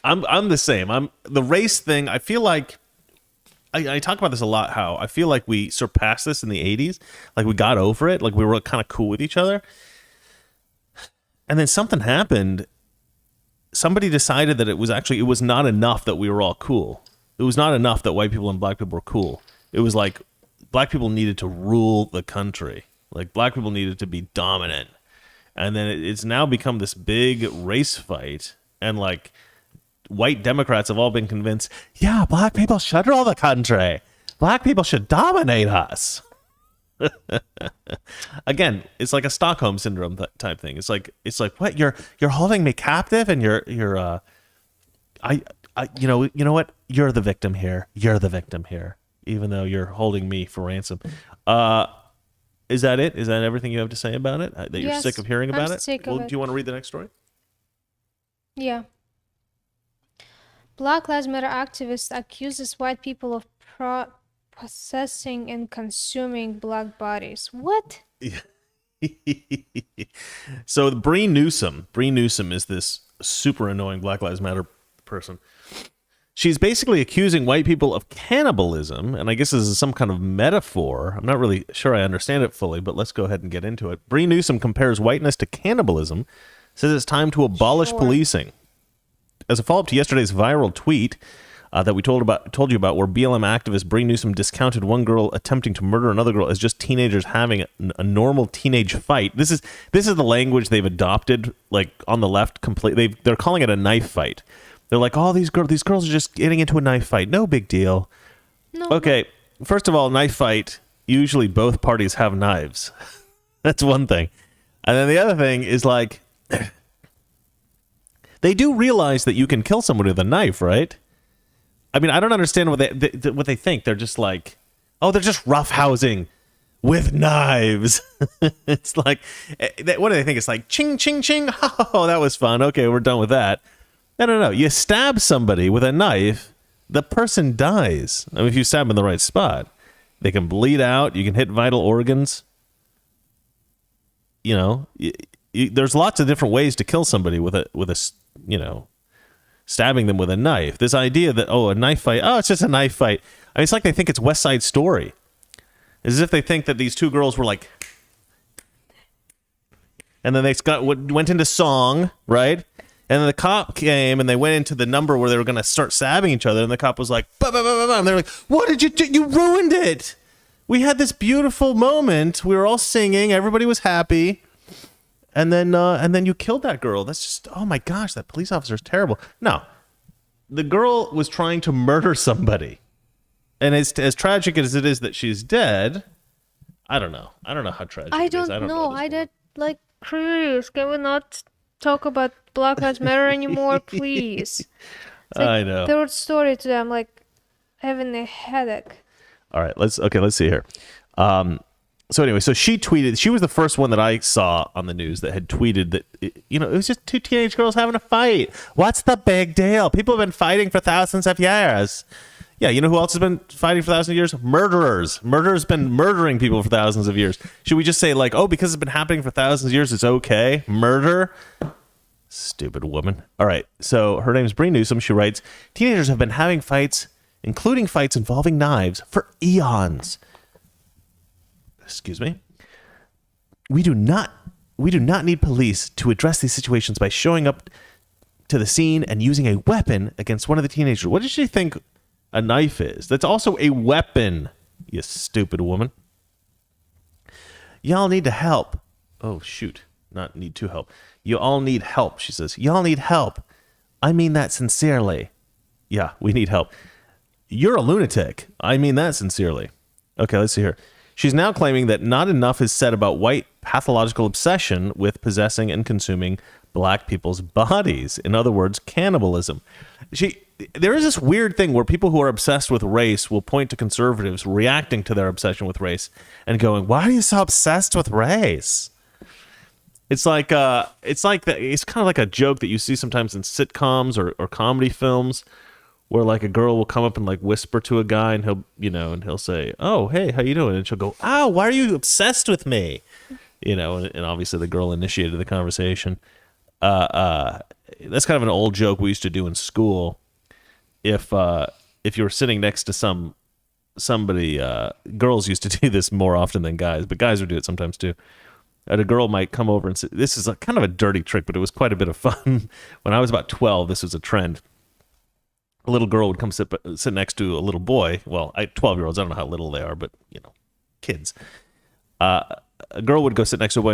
I'm the same. I'm the race thing. I feel like I talk about this a lot. How I feel like we surpassed this in the '80s. Like we got over it. Like we were kind of cool with each other. And then something happened. Somebody decided that it was not enough that we were all cool. It was not enough that white people and black people were cool. It was like black people needed to rule the country. Like black people needed to be dominant. And then it's now become this big race fight. And like white Democrats have all been convinced, yeah, black people should rule the country. Black people should dominate us. Again, it's like a Stockholm syndrome type thing. It's like what you're holding me captive, and you're you know what? You're the victim here. You're the victim here, even though you're holding me for ransom. Is that it? Is that everything you have to say about it? That you're sick of hearing about it? Sick of it. Do you want to read the next story? Yeah. Black Lives Matter activist accuses white people of possessing and consuming black bodies. What? So Bree Newsom is this super annoying Black Lives Matter person. She's basically accusing white people of cannibalism, and I guess this is some kind of metaphor. I'm not really sure I understand it fully, but let's go ahead and get into it. Bree Newsom compares whiteness to cannibalism, says it's time to abolish policing. As a follow-up to yesterday's viral tweet that we told you about, where BLM activist Brie Newsom discounted one girl attempting to murder another girl as just teenagers having a normal teenage fight. This is the language they've adopted, like on the left. They're calling it a knife fight. They're like, oh, these girls are just getting into a knife fight. No big deal. No. Okay, first of all, knife fight. Usually both parties have knives. That's one thing, and then the other thing is like. They do realize that you can kill someone with a knife, right? I mean, I don't understand what they think. They're just like, oh, they're just roughhousing with knives. It's like, what do they think? It's like, ching, ching, ching. Oh, that was fun. Okay, we're done with that. No. You stab somebody with a knife, the person dies. I mean, if you stab them in the right spot, they can bleed out. You can hit vital organs. You know, there's lots of different ways to kill somebody with a stabbing them with a knife. This idea that, a knife fight, it's just a knife fight. I mean, it's like they think it's West Side Story. It's as if they think that these two girls were like, and then they went into song, right? And then the cop came and they went into the number where they were going to start stabbing each other. And the cop was like, bah, bah, bah, bah, bah. And they're like, what did you do? You ruined it. We had this beautiful moment. We were all singing. Everybody was happy. And then you killed that girl. That's just, oh my gosh, that police officer is terrible. No, the girl was trying to murder somebody. And as tragic as it is that she's dead, I don't know. I don't know how tragic it is. I don't know. I did like, please, can we not talk about Black Lives Matter anymore, please? Like, I know. Third story today, I'm like having a headache. All right, let's see here. So anyway, so she tweeted, she was the first one that I saw on the news that had tweeted that, it was just two teenage girls having a fight. What's the big deal? People have been fighting for thousands of years. Yeah, you know who else has been fighting for thousands of years? Murderers. Murderers been murdering people for thousands of years. Should we just say like, because it's been happening for thousands of years, it's okay? Murder? Stupid woman. All right, so her name's Bree Newsom. She writes, teenagers have been having fights, including fights involving knives, for eons. Excuse me. We do not need police to address these situations by showing up to the scene and using a weapon against one of the teenagers. What does she think a knife is? That's also a weapon, you stupid woman. Y'all need to help. Oh, shoot. Not need to help. You all need help, she says. Y'all need help. I mean that sincerely. Yeah, we need help. You're a lunatic. I mean that sincerely. Okay, let's see here. She's now claiming that not enough is said about white pathological obsession with possessing and consuming black people's bodies. In other words, cannibalism. There is this weird thing where people who are obsessed with race will point to conservatives reacting to their obsession with race and going, "Why are you so obsessed with race?" It's like it's kind of like a joke that you see sometimes in sitcoms or comedy films, where like a girl will come up and like whisper to a guy and he'll say, "Oh, hey, how you doing?" And she'll go, "Oh, why are you obsessed with me?" And obviously the girl initiated the conversation. that's kind of an old joke we used to do in school. If you were sitting next to somebody, girls used to do this more often than guys, but guys would do it sometimes too. And a girl might come over and say, this is kind of a dirty trick, but it was quite a bit of fun. When I was about 12, this was a trend. A little girl would come sit next to a little boy. Well, 12-year-olds, I don't know how little they are, but, kids. A girl would go sit next to a boy,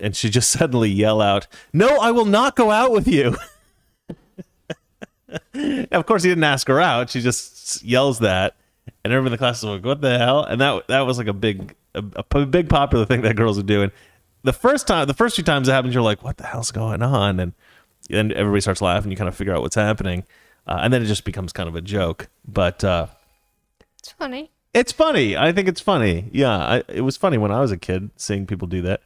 and she'd just suddenly yell out, "No, I will not go out with you." And of course, he didn't ask her out. She just yells that, and everyone in the class is like, "What the hell?" And that was like a big popular thing that girls would do. And the first few times it happens, you're like, "What the hell's going on?" And then everybody starts laughing. You kind of figure out what's happening, and then it just becomes kind of a joke. But It's funny. it's funny. I think it's funny. Yeah, it was funny when I was a kid seeing people do that.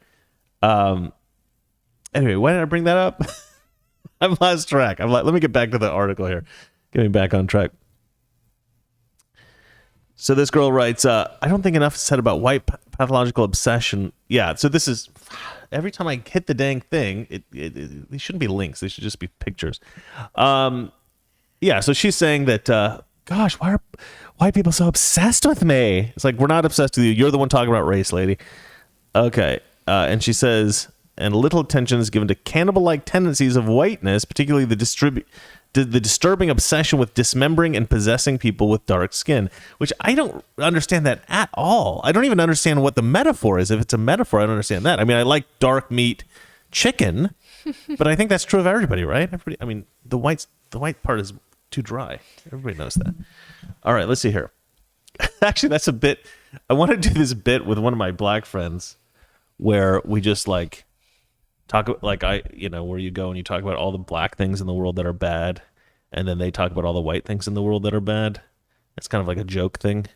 Anyway, why did I bring that up? I've lost track. Let me get back to the article here. Getting back on track. So this girl writes, I don't think enough is said about white pathological obsession. Yeah, so this is, every time I hit the dang thing, they shouldn't be links. They should just be pictures. Yeah, so she's saying that, gosh, why are white people so obsessed with me? It's like, we're not obsessed with you. You're the one talking about race, lady. Okay, and she says, and little attention is given to cannibal-like tendencies of whiteness, particularly the disturbing obsession with dismembering and possessing people with dark skin, which I don't understand that at all. I don't even understand what the metaphor is. If it's a metaphor, I don't understand that. I mean, I like dark meat chicken, but I think that's true of everybody, right? I mean, the white part is too dry. Everybody knows that. All right, let's see here. Actually, that's a bit. I want to do this bit with one of my black friends where we just like talk, like where you go and you talk about all the black things in the world that are bad, and then they talk about all the white things in the world that are bad. It's kind of like a joke thing,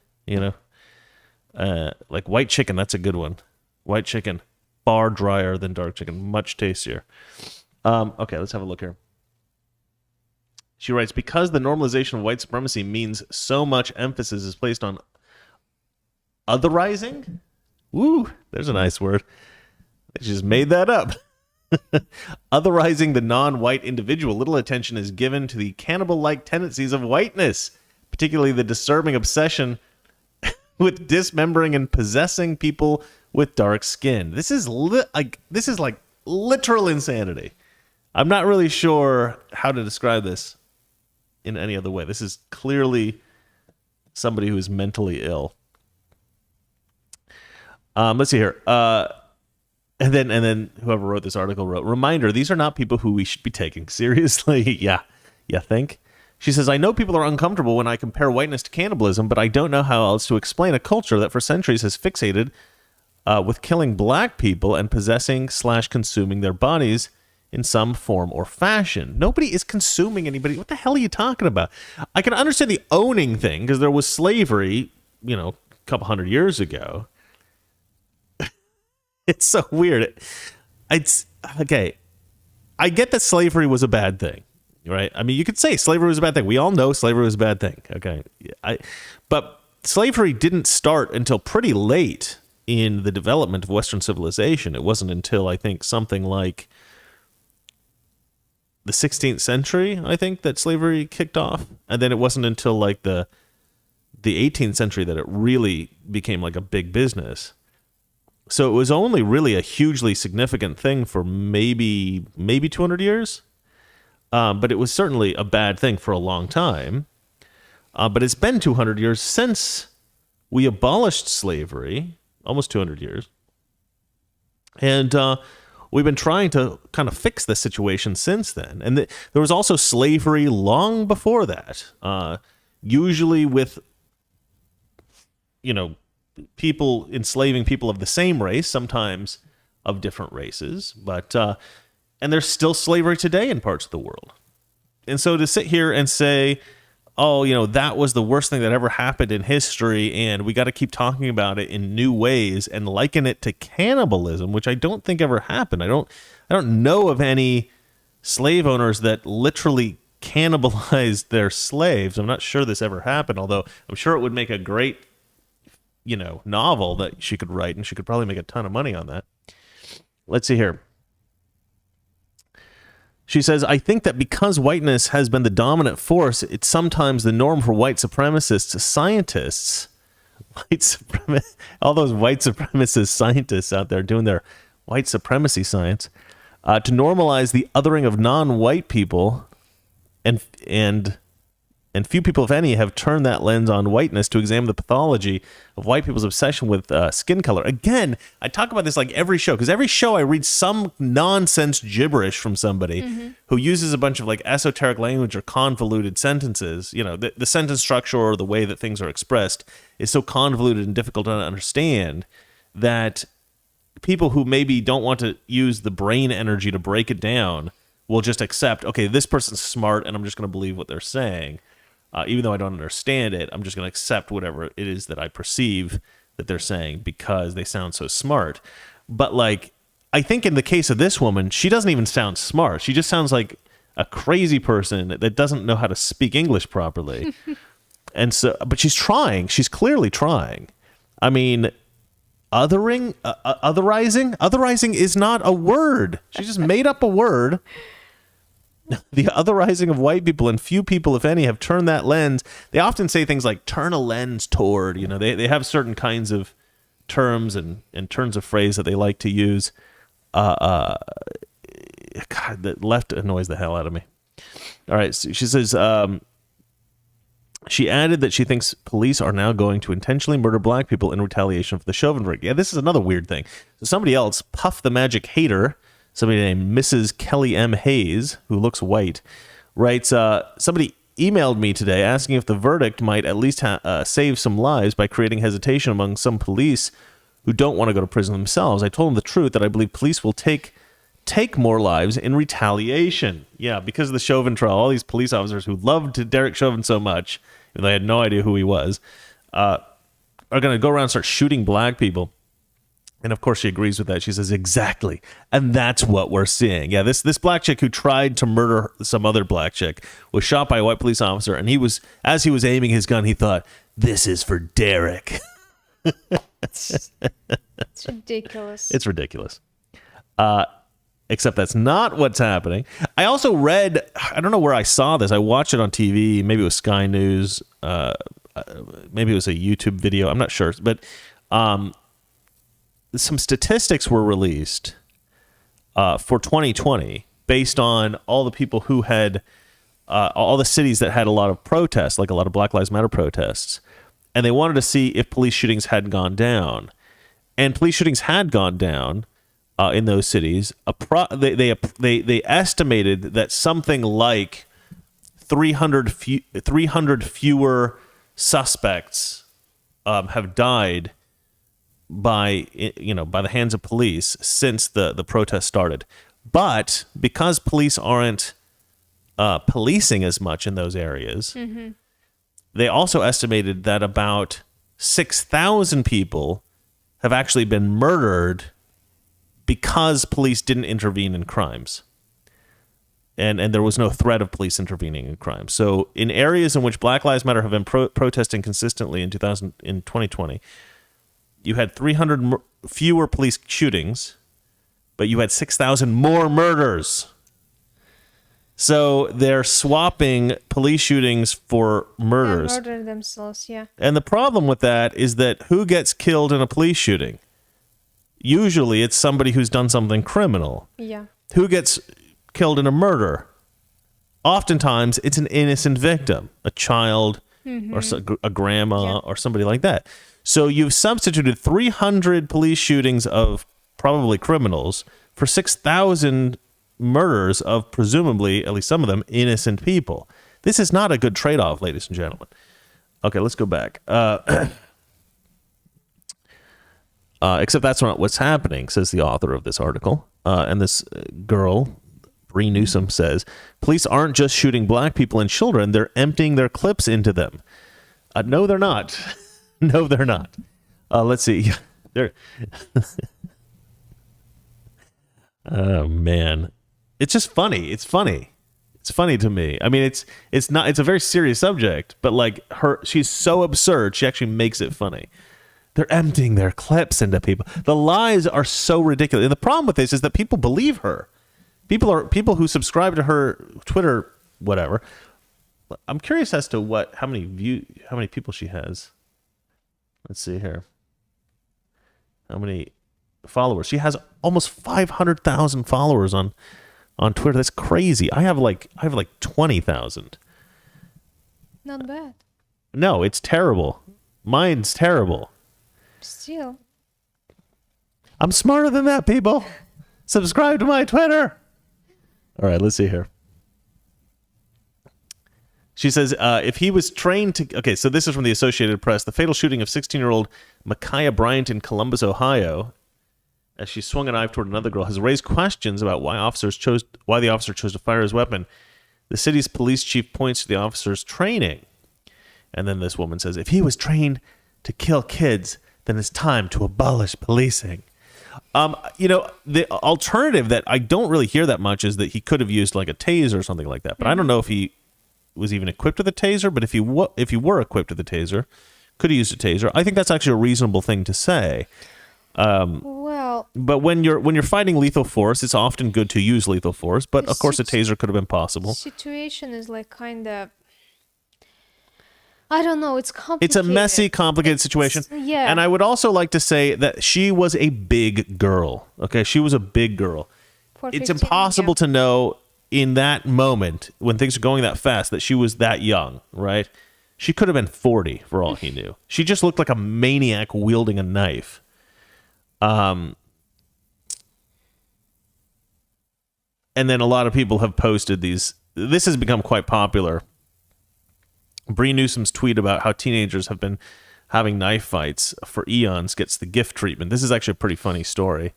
like white chicken. That's a good one. White chicken, far drier than dark chicken, much tastier. Okay, let's have a look here. She writes, because the normalization of white supremacy means so much emphasis is placed on otherizing. Woo, there's a nice word. They just made that up. Otherizing the non-white individual, little attention is given to the cannibal-like tendencies of whiteness, particularly the disturbing obsession with dismembering and possessing people with dark skin. This is like literal insanity. I'm not really sure how to describe this in any other way. This is clearly somebody who is mentally ill. Let's see here. And then whoever wrote this article wrote, reminder, these are not people who we should be taking seriously. Yeah, you think? She says, I know people are uncomfortable when I compare whiteness to cannibalism, but I don't know how else to explain a culture that for centuries has fixated with killing black people and possessing/consuming their bodies in some form or fashion. Nobody is consuming anybody. What the hell are you talking about? I can understand the owning thing because there was slavery, a couple hundred years ago. It's so weird. It's okay. I get that slavery was a bad thing, right? I mean, you could say slavery was a bad thing. We all know slavery was a bad thing. Okay. But slavery didn't start until pretty late in the development of Western civilization. It wasn't until, I think, something like the 16th century, I think, that slavery kicked off. And then it wasn't until like the 18th century that it really became like a big business. So it was only really a hugely significant thing for maybe 200 years. But it was certainly a bad thing for a long time. But it's been 200 years since we abolished slavery, almost 200 years. And we've been trying to kind of fix the situation since then. And there was also slavery long before that, usually with, people enslaving people of the same race, sometimes of different races. But and there's still slavery today in parts of the world. And so to sit here and say, oh, that was the worst thing that ever happened in history, and we got to keep talking about it in new ways and liken it to cannibalism, which I don't think ever happened. I don't know of any slave owners that literally cannibalized their slaves. I'm not sure this ever happened, although I'm sure it would make a great, novel that she could write, and she could probably make a ton of money on that. Let's see here. She says, I think that because whiteness has been the dominant force, it's sometimes the norm for white supremacists, scientists, all those white supremacist scientists out there doing their white supremacy science, to normalize the othering of non-white people, and few people, if any, have turned that lens on whiteness to examine the pathology of white people's obsession with skin color. Again, I talk about this like every show, because every show I read some nonsense gibberish from somebody who uses a bunch of like esoteric language or convoluted sentences. You know, the sentence structure or the way that things are expressed is so convoluted and difficult to understand that people who maybe don't want to use the brain energy to break it down will just accept, okay, this person's smart and I'm just going to believe what they're saying. Even though I don't understand it, I'm just going to accept whatever it is that I perceive that they're saying because they sound so smart. But like, I think in the case of this woman, she doesn't even sound smart. She just sounds like a crazy person that doesn't know how to speak English properly. And so, but she's trying. She's clearly trying. I mean, otherizing is not a word. She just made up a word. The otherizing of white people, and few people, if any, have turned that lens. They often say things like turn a lens toward, you know, they have certain kinds of terms and turns of phrase that they like to use. God, that left annoys the hell out of me. All right. So she says, she added that she thinks police are now going to intentionally murder black people in retaliation for the Chauvin verdict. Yeah, this is another weird thing. So somebody else, Puff the Magic Hater, somebody named Mrs. Kelly M. Hayes, who looks white, writes, somebody emailed me today asking if the verdict might at least save some lives by creating hesitation among some police who don't want to go to prison themselves. I told them the truth, that I believe police will take more lives in retaliation. Yeah, because of the Chauvin trial, all these police officers who loved Derek Chauvin so much, and they had no idea who he was, are going to go around and start shooting black people. And of course she agrees with that. She says, exactly. And that's what we're seeing. Yeah, this black chick who tried to murder some other black chick was shot by a white police officer. And as he was aiming his gun, he thought, this is for Derek. It's ridiculous. It's ridiculous. Except that's not what's happening. I also read, I don't know where I saw this. I watched it on TV. Maybe it was Sky News. Maybe it was a YouTube video. I'm not sure. But some statistics were released for 2020 based on all the people who had, all the cities that had a lot of protests, like a lot of Black Lives Matter protests. And they wanted to see if police shootings had gone down. And police shootings had gone down in those cities. They estimated that something like 300 fewer suspects have died by the hands of police since the protest started. But because police aren't policing as much in those areas, they also estimated that about 6,000 people have actually been murdered because police didn't intervene in crimes. And there was no threat of police intervening in crimes. So in areas in which Black Lives Matter have been protesting consistently in 2020, you had 300 fewer police shootings, but you had 6,000 more murders. So they're swapping police shootings for murders. They're murdering themselves, yeah. And the problem with that is that who gets killed in a police shooting? Usually it's somebody who's done something criminal. Yeah. Who gets killed in a murder? Oftentimes it's an innocent victim, a child or a grandma or somebody like that. So you've substituted 300 police shootings of probably criminals for 6,000 murders of presumably, at least some of them, innocent people. This is not a good trade-off, ladies and gentlemen. Okay, let's go back. Except that's not what's happening, says the author of this article. And this girl, Bree Newsom, says, police aren't just shooting black people and children, they're emptying their clips into them. No, they're not. No, they're not. Let's see. Oh, man. It's just funny. It's funny. It's funny to me. I mean, it's a very serious subject, but like she's so absurd, she actually makes it funny. They're emptying their clips into people. The lies are so ridiculous. And the problem with this is that people believe her. people who subscribe to her Twitter, whatever. I'm curious as to how many people she has. Let's see here. How many followers? She has almost 500,000 followers on Twitter. That's crazy. I have like 20,000. Not bad. No, it's terrible. Mine's terrible. Still. I'm smarter than that, people. Subscribe to my Twitter. All right, let's see here. She says, if he was trained to... Okay, so this is from the Associated Press. The fatal shooting of 16-year-old Micaiah Bryant in Columbus, Ohio, as she swung a knife toward another girl, has raised questions about why the officer chose to fire his weapon. The city's police chief points to the officer's training. And then this woman says, if he was trained to kill kids, then it's time to abolish policing. The alternative that I don't really hear that much is that he could have used like a taser or something like that. But I don't know if he was even equipped with a taser. But if he were equipped with a taser, could have used a taser. I think that's actually a reasonable thing to say. Well, but when you're fighting lethal force, it's often good to use lethal force. But of course, a taser could have been possible. Situation is like kind of... I don't know. It's complicated. It's a messy, complicated situation. Yeah. And I would also like to say that she was a big girl. Okay, she was a big girl. It's 15, impossible to know in that moment when things are going that fast that she was that young, right? She could have been 40 for all he knew. She just looked like a maniac wielding a knife. And then a lot of people have posted these. This has become quite popular. Bree Newsom's tweet about how teenagers have been having knife fights for eons gets the gift treatment. This is actually a pretty funny story.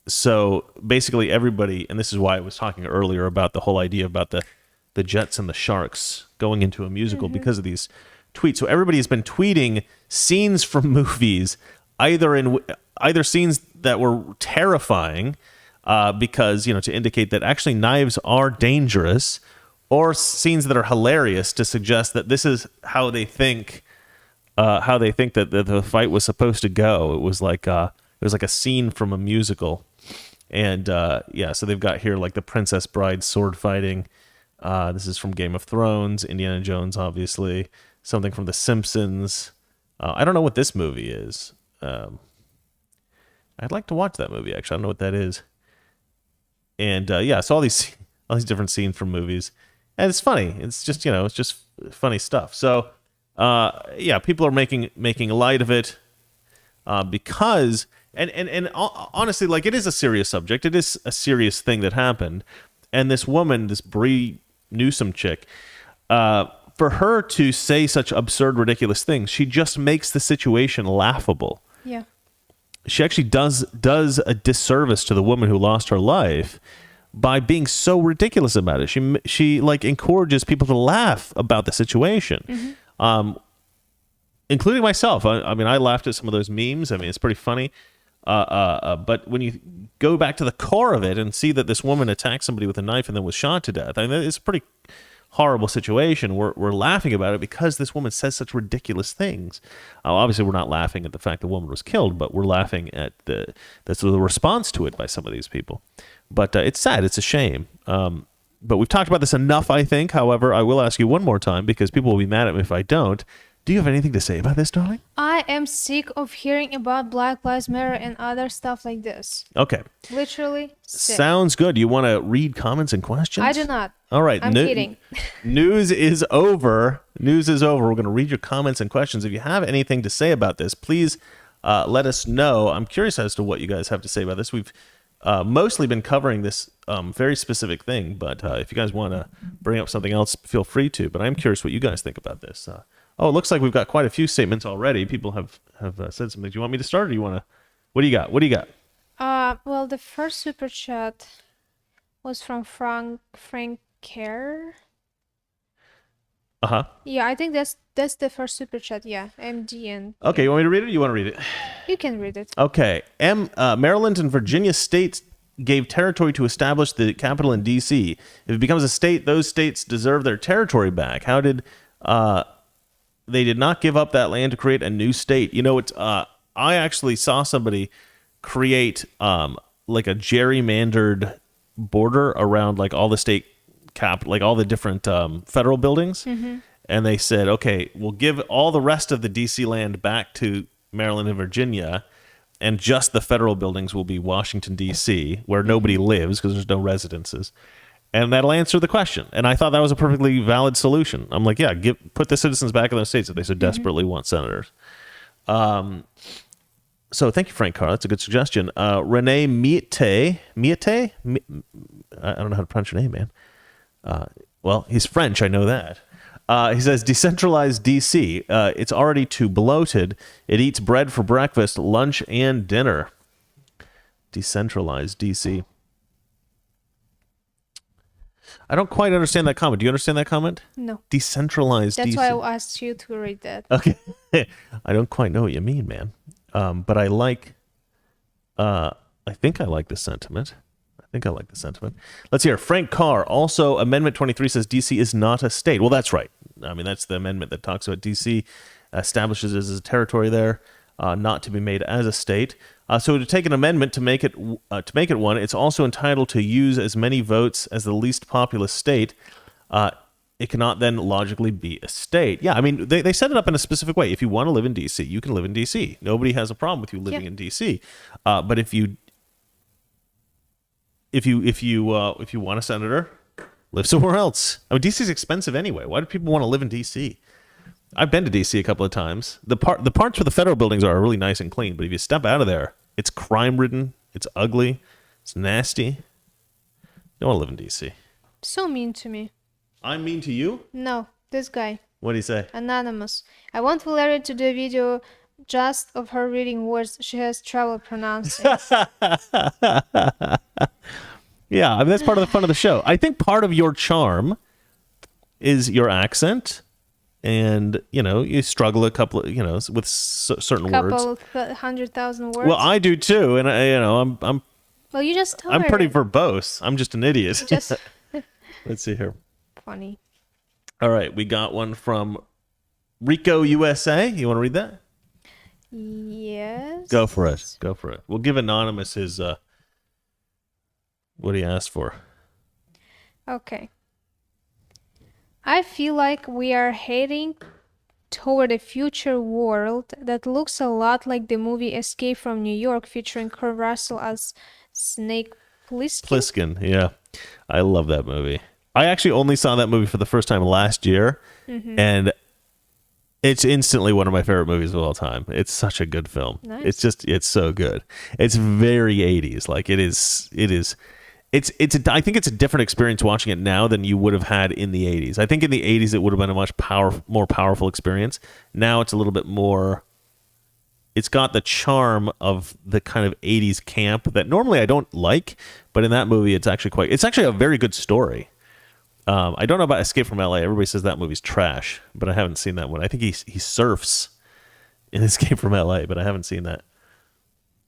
So basically everybody, and this is why I was talking earlier about the whole idea about the Jets and the Sharks going into a musical because of these tweets. So everybody has been tweeting scenes from movies, either scenes that were terrifying because, to indicate that actually knives are dangerous, or scenes that are hilarious to suggest that this is how they think that the fight was supposed to go. It was like a scene from a musical, and so they've got here like the Princess Bride sword fighting. This is from Game of Thrones, Indiana Jones, obviously, something from The Simpsons. I don't know what this movie is. I'd like to watch that movie. Actually, I don't know what that is. And so all these different scenes from movies. And it's funny. It's just, it's just funny stuff. So, people are making light of it because, and honestly, like, it is a serious subject. It is a serious thing that happened. And this woman, this Bree Newsom chick, for her to say such absurd, ridiculous things, she just makes the situation laughable. Yeah. She actually does a disservice to the woman who lost her life by being so ridiculous about it. She like encourages people to laugh about the situation, including myself. I mean, I laughed at some of those memes. I mean, it's pretty funny. But when you go back to the core of it and see that this woman attacked somebody with a knife and then was shot to death, I mean, it's a pretty horrible situation. We're laughing about it because this woman says such ridiculous things. Obviously, we're not laughing at the fact the woman was killed, but we're laughing at the response to it by some of these people. But it's sad. It's a shame. But we've talked about this enough, I think. However, I will ask you one more time because people will be mad at me if I don't. Do you have anything to say about this, darling? I am sick of hearing about Black Lives Matter and other stuff like this. Okay. Literally sick. Sounds good. You want to read comments and questions? I do not. All right. I'm kidding. News is over. News is over. We're going to read your comments and questions. If you have anything to say about this, please let us know. I'm curious as to what you guys have to say about this. We've mostly been covering this very specific thing, but if you guys want to bring up something else, feel free to. But I'm curious what you guys think about this. It looks like we've got quite a few statements already. People have said something. Do you want me to start, or do you want to? What do you got? What do you got? Well, the first super chat was from Frank Kerr. Yeah, I think that's the first super chat. Yeah, MDN. Okay, you want me to read it? Or you want to read it? You can read it. Okay. Maryland and Virginia states gave territory to establish the capital in D.C. If it becomes a state, those states deserve their territory back. How did they did not give up that land to create a new state? You know, I actually saw somebody create like a gerrymandered border around like all the state like all the different federal buildings. And they said, okay, we'll give all the rest of the DC land back to Maryland and Virginia, and just the federal buildings will be Washington, D.C., where nobody lives because there's no residences. And that'll answer the question. And I thought that was a perfectly valid solution. I'm like, yeah, put the citizens back in those states if they so desperately want senators. So thank you, Frank Carr. That's a good suggestion. Renee Miete? I don't know how to pronounce your name, man. Well, he's French. I know that. He says, decentralized DC. It's already too bloated. It eats bread for breakfast, lunch, and dinner. Decentralized DC. I don't quite understand that comment. Do you understand that comment? No. Decentralized DC. That's why I asked you to read that. Okay. I don't quite know what you mean, man. But I think I like the sentiment. Let's hear. Frank Carr. Also, Amendment 23 says DC is not a state. Well, that's right. I mean, that's the amendment that talks about DC establishes as a territory there, not to be made as a state. So to take an amendment to make it one, it's also entitled to use as many votes as the least populous state. It cannot then logically be a state. Yeah, I mean, they set it up in a specific way. If you want to live in D.C., you can live in D.C. Nobody has a problem with you living in D.C. But if you want a senator, live somewhere else. I mean, D.C. is expensive anyway. Why do people want to live in D.C.? I've been to D.C. a couple of times. The parts where the federal buildings are really nice and clean, but if you step out of there, it's crime-ridden, it's ugly, it's nasty. You don't want to live in D.C. So mean to me. I'm mean to you? No, this guy. What do you say? Anonymous. I want Valeria to do a video just of her reading words she has trouble pronouncing. Yeah, I mean, that's part of the fun of the show. I think part of your charm is your accent. And, you struggle a couple of, with certain words. Couple 100,000 words. Well, I do too. And, I'm well, you just told I'm her. pretty verbose. I'm just an idiot. Just Let's see here. funny. All right. We got one from Rico USA. You want to read that? Yes. Go for it. We'll give Anonymous his, what he asked for. Okay. I feel like we are heading toward a future world that looks a lot like the movie Escape from New York featuring Kurt Russell as Snake Plissken. Yeah. I love that movie. I actually only saw that movie for the first time last year, and it's instantly one of my favorite movies of all time. It's such a good film. Nice. It's so good. It's very 80s. Like it is I think it's a different experience watching it now than you would have had in the 80s. I think in the 80s it would have been a much more powerful experience. Now it's a little bit more, it's got the charm of the kind of 80s camp that normally I don't like, but in that movie it's actually a very good story. I don't know about Escape from LA. Everybody says that movie's trash, but I haven't seen that one. I think he surfs in Escape from LA, but I haven't seen that.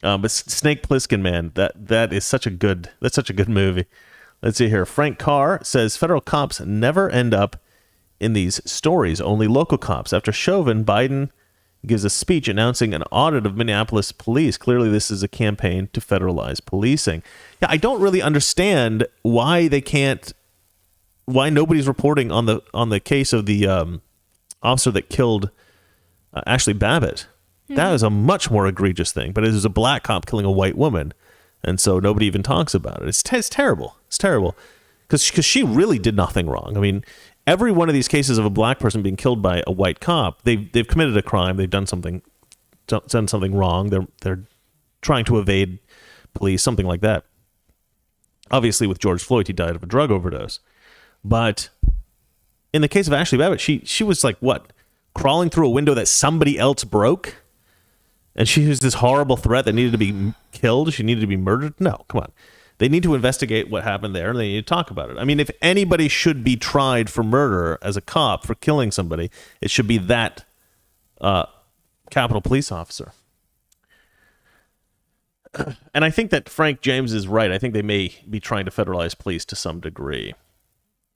But Snake Plissken, man, that is such a good movie. Let's see here. Frank Carr says federal cops never end up in these stories, only local cops. After Chauvin, Biden gives a speech announcing an audit of Minneapolis police. Clearly, this is a campaign to federalize policing. Yeah, I don't really understand why nobody's reporting on the case of the officer that killed Ashley Babbitt. That is a much more egregious thing, but it is a black cop killing a white woman, and so nobody even talks about it. It's terrible. It's terrible because she really did nothing wrong. I mean, every one of these cases of a black person being killed by a white cop, they've committed a crime. They've done something wrong. They're trying to evade police, something like that. Obviously, with George Floyd, he died of a drug overdose. But in the case of Ashley Babbitt, she was like what, crawling through a window that somebody else broke. And she was this horrible threat that needed to be killed. She needed to be murdered. No, come on. They need to investigate what happened there, and they need to talk about it. I mean, if anybody should be tried for murder as a cop for killing somebody, it should be that Capitol Police officer. And I think that Frank James is right. I think they may be trying to federalize police to some degree.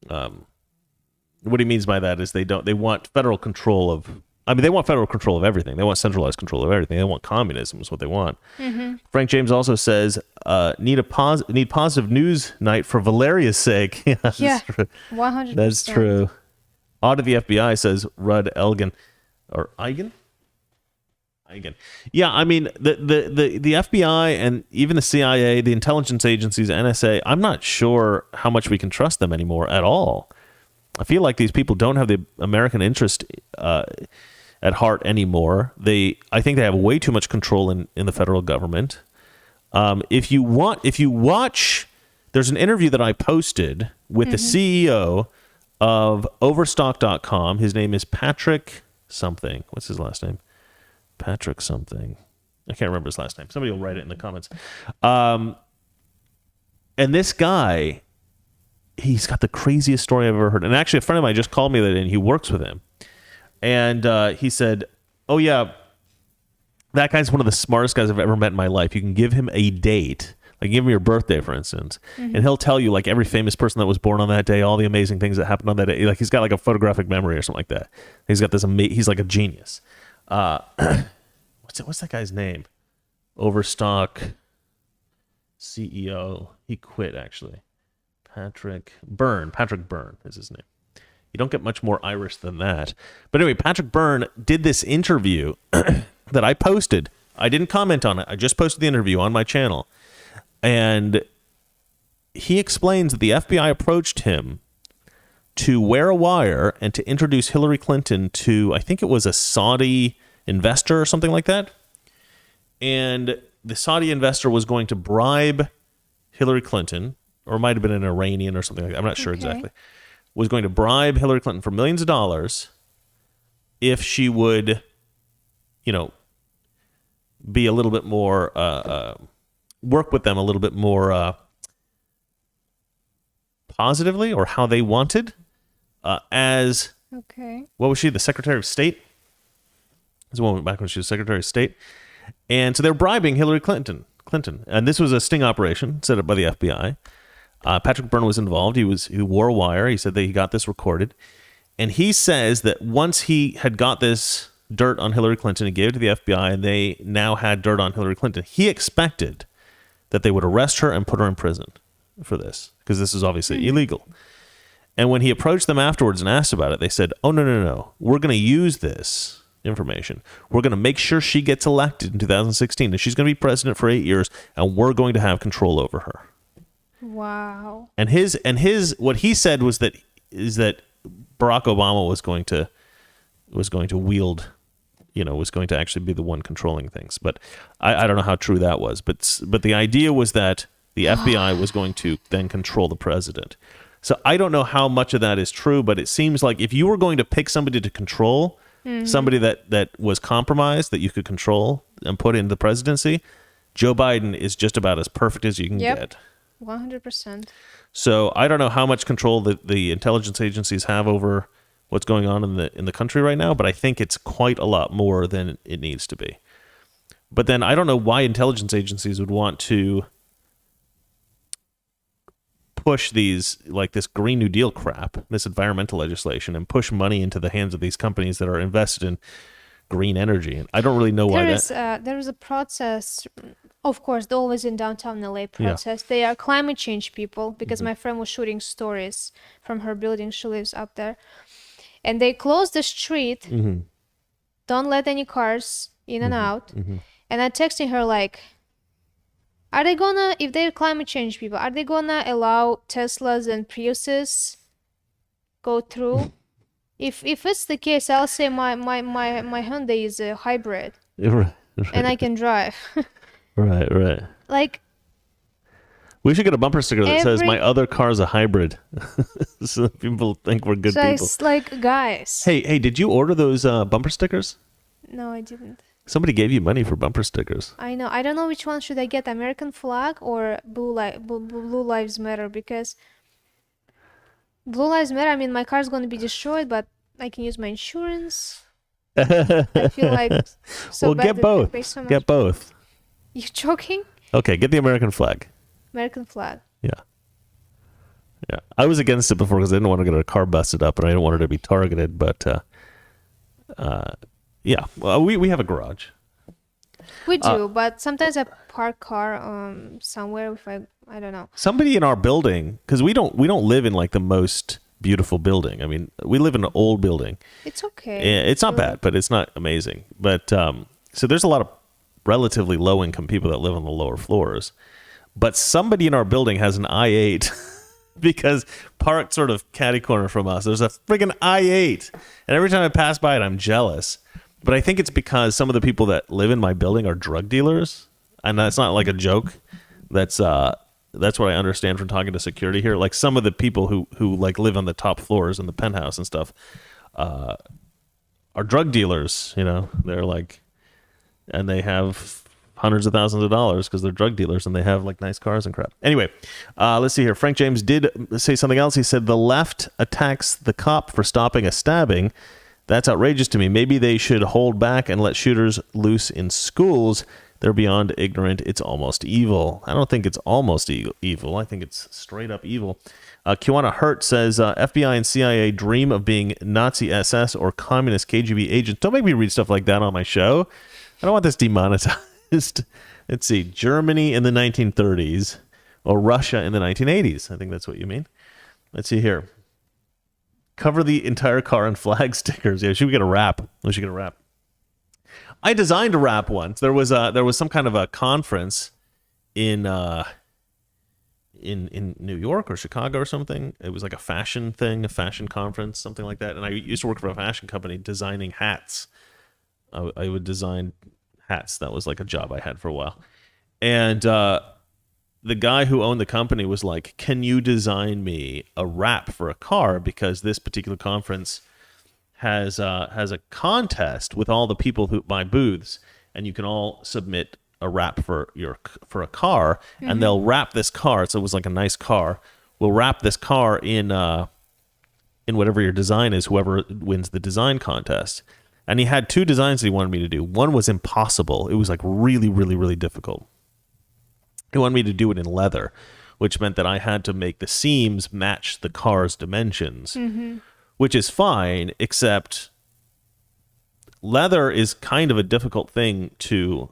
What he means by that is they want federal control of I mean, they want federal control of everything. They want centralized control of everything. They want communism is what they want. Frank James also says, need positive news night for Valeria's sake. Yeah, Yeah, that's true. 100%. That's true. Audit the FBI, says Rudd Elgin. Or Eigen? Eigen. Yeah, I mean, the FBI and even the CIA, the intelligence agencies, NSA, I'm not sure how much we can trust them anymore at all. I feel like these people don't have the American interest at heart anymore. I think they have way too much control in the federal government. If you watch, there's an interview that I posted with the CEO of Overstock.com. His name is Patrick something. What's his last name? Patrick something. I can't remember his last name. Somebody will write it in the comments. And this guy, he's got the craziest story I've ever heard. And actually, a friend of mine just called me that, and he works with him. And he said, oh, yeah, that guy's one of the smartest guys I've ever met in my life. You can give him a date, like give him your birthday, for instance, and he'll tell you like every famous person that was born on that day, all the amazing things that happened on that day. Like he's got like a photographic memory or something like that. He's got this he's like a genius. What's that guy's name? Overstock CEO. He quit, actually. Patrick Byrne is his name. You don't get much more Irish than that. But anyway, Patrick Byrne did this interview that I posted. I didn't comment on it. I just posted the interview on my channel. And he explains that the FBI approached him to wear a wire and to introduce Hillary Clinton to, I think it was a Saudi investor or something like that. And the Saudi investor was going to bribe Hillary Clinton, or it might have been an Iranian or something like that. I'm not sure exactly. Was going to bribe Hillary Clinton for millions of dollars if she would, be a little bit more, work with them a little bit more positively, or how they wanted, as, what was she, the Secretary of State? This woman back when she was Secretary of State. And so they're bribing Hillary Clinton. And this was a sting operation set up by the FBI. Patrick Byrne was involved. He wore a wire. He said that he got this recorded. And he says that once he had got this dirt on Hillary Clinton, he gave it to the FBI, and they now had dirt on Hillary Clinton. He expected that they would arrest her and put her in prison for this, because this is obviously illegal. And when he approached them afterwards and asked about it, they said, oh, no. We're going to use this information. We're going to make sure she gets elected in 2016, and she's going to be president for 8 years, and we're going to have control over her. Wow. And what he said was that Barack Obama was going to wield, was going to actually be the one controlling things. But I don't know how true that was. But the idea was that the FBI was going to then control the president. So I don't know how much of that is true, but it seems like if you were going to pick somebody to control, somebody that was compromised, that you could control and put into the presidency, Joe Biden is just about as perfect as you can get. 100%. So I don't know how much control the intelligence agencies have over what's going on in the country right now, but I think it's quite a lot more than it needs to be. But then I don't know why intelligence agencies would want to push these, like this Green New Deal crap, this environmental legislation, and push money into the hands of these companies that are invested in green energy. And I don't really know why there is a process. Of course, they're always in downtown LA protest. They are climate change people, because my friend was shooting stories from her building. She lives up there. And they close the street, don't let any cars in and out. And I'm texting her like, are they gonna, if they're climate change people, are they gonna allow Teslas and Priuses go through? If it's the case, I'll say my Hyundai is a hybrid. Right. And I can drive. Right. Like, we should get a bumper sticker that says my other car's a hybrid. So people think we're good people. It's like, guys. Hey, did you order those bumper stickers? No, I didn't. Somebody gave you money for bumper stickers. I know. I don't know which one should I get, American flag or Blue Lives Matter, because Blue Lives Matter, I mean, my car's going to be destroyed, but I can use my insurance. I feel like well, get both. So get both. You joking? Okay, get the American flag. American flag. Yeah. I was against it before because I didn't want to get a car busted up and I didn't want her to be targeted, but Yeah, well, we have a garage. We do, but sometimes I park car somewhere if I don't know. Somebody in our building, because we don't live in like the most beautiful building. I mean, we live in an old building. It's okay. It's not bad, but it's not amazing. But so there's a lot of relatively low income people that live on the lower floors. But somebody in our building has an I-8 because parked sort of catty corner from us. There's a friggin' I-8, and every time I pass by it, I'm jealous. But I think it's because some of the people that live in my building are drug dealers, and that's not like a joke. That's what I understand from talking to security here. Like some of the people who like live on the top floors in the penthouse and stuff are drug dealers. You know, they're like, and they have hundreds of thousands of dollars because they're drug dealers and they have like nice cars and crap. Anyway, let's see here. Frank James did say something else. He said the left attacks the cop for stopping a stabbing. That's outrageous to me. Maybe they should hold back and let shooters loose in schools. They're beyond ignorant. It's almost evil. I don't think it's almost evil. I think it's straight up evil. Kiwana Hurt says, FBI and CIA dream of being Nazi SS or communist KGB agents. Don't make me read stuff like that on my show. I don't want this demonetized. Let's see. Germany in the 1930s or Russia in the 1980s. I think that's what you mean. Let's see here. Cover the entire car in flag stickers. Yeah, should we get a wrap? We should get a wrap. I designed a wrap once. There was some kind of a conference in New York or Chicago or something. It was like a fashion thing, a fashion conference, something like that. And I used to work for a fashion company designing hats. I would design hats. That was like a job I had for a while. And the guy who owned the company was like, can you design me a wrap for a car? Because this particular conference has a contest with all the people who buy booths, and you can all submit a wrap for a car, and they'll wrap this car. So it was like a nice car. We'll wrap this car in whatever your design is, whoever wins the design contest. And he had two designs that he wanted me to do. One was impossible. It was like really, really, really difficult. He wanted me to do it in leather, which meant that I had to make the seams match the car's dimensions, which is fine, except leather is kind of a difficult thing to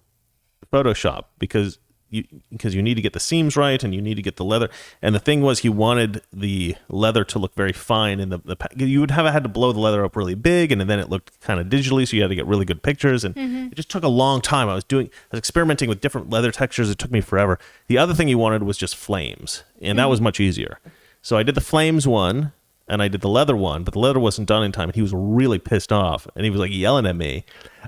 Photoshop because you need to get the seams right and you need to get the leather. And the thing was, he wanted the leather to look very fine, and you would have had to blow the leather up really big, and then it looked kind of digitally, so you had to get really good pictures, and it just took a long time. I was experimenting with different leather textures. It took me forever. The other thing he wanted was just flames, and that was much easier. So I did the flames one, and I did the leather one, but the leather wasn't done in time, and he was really pissed off, and he was like yelling at me.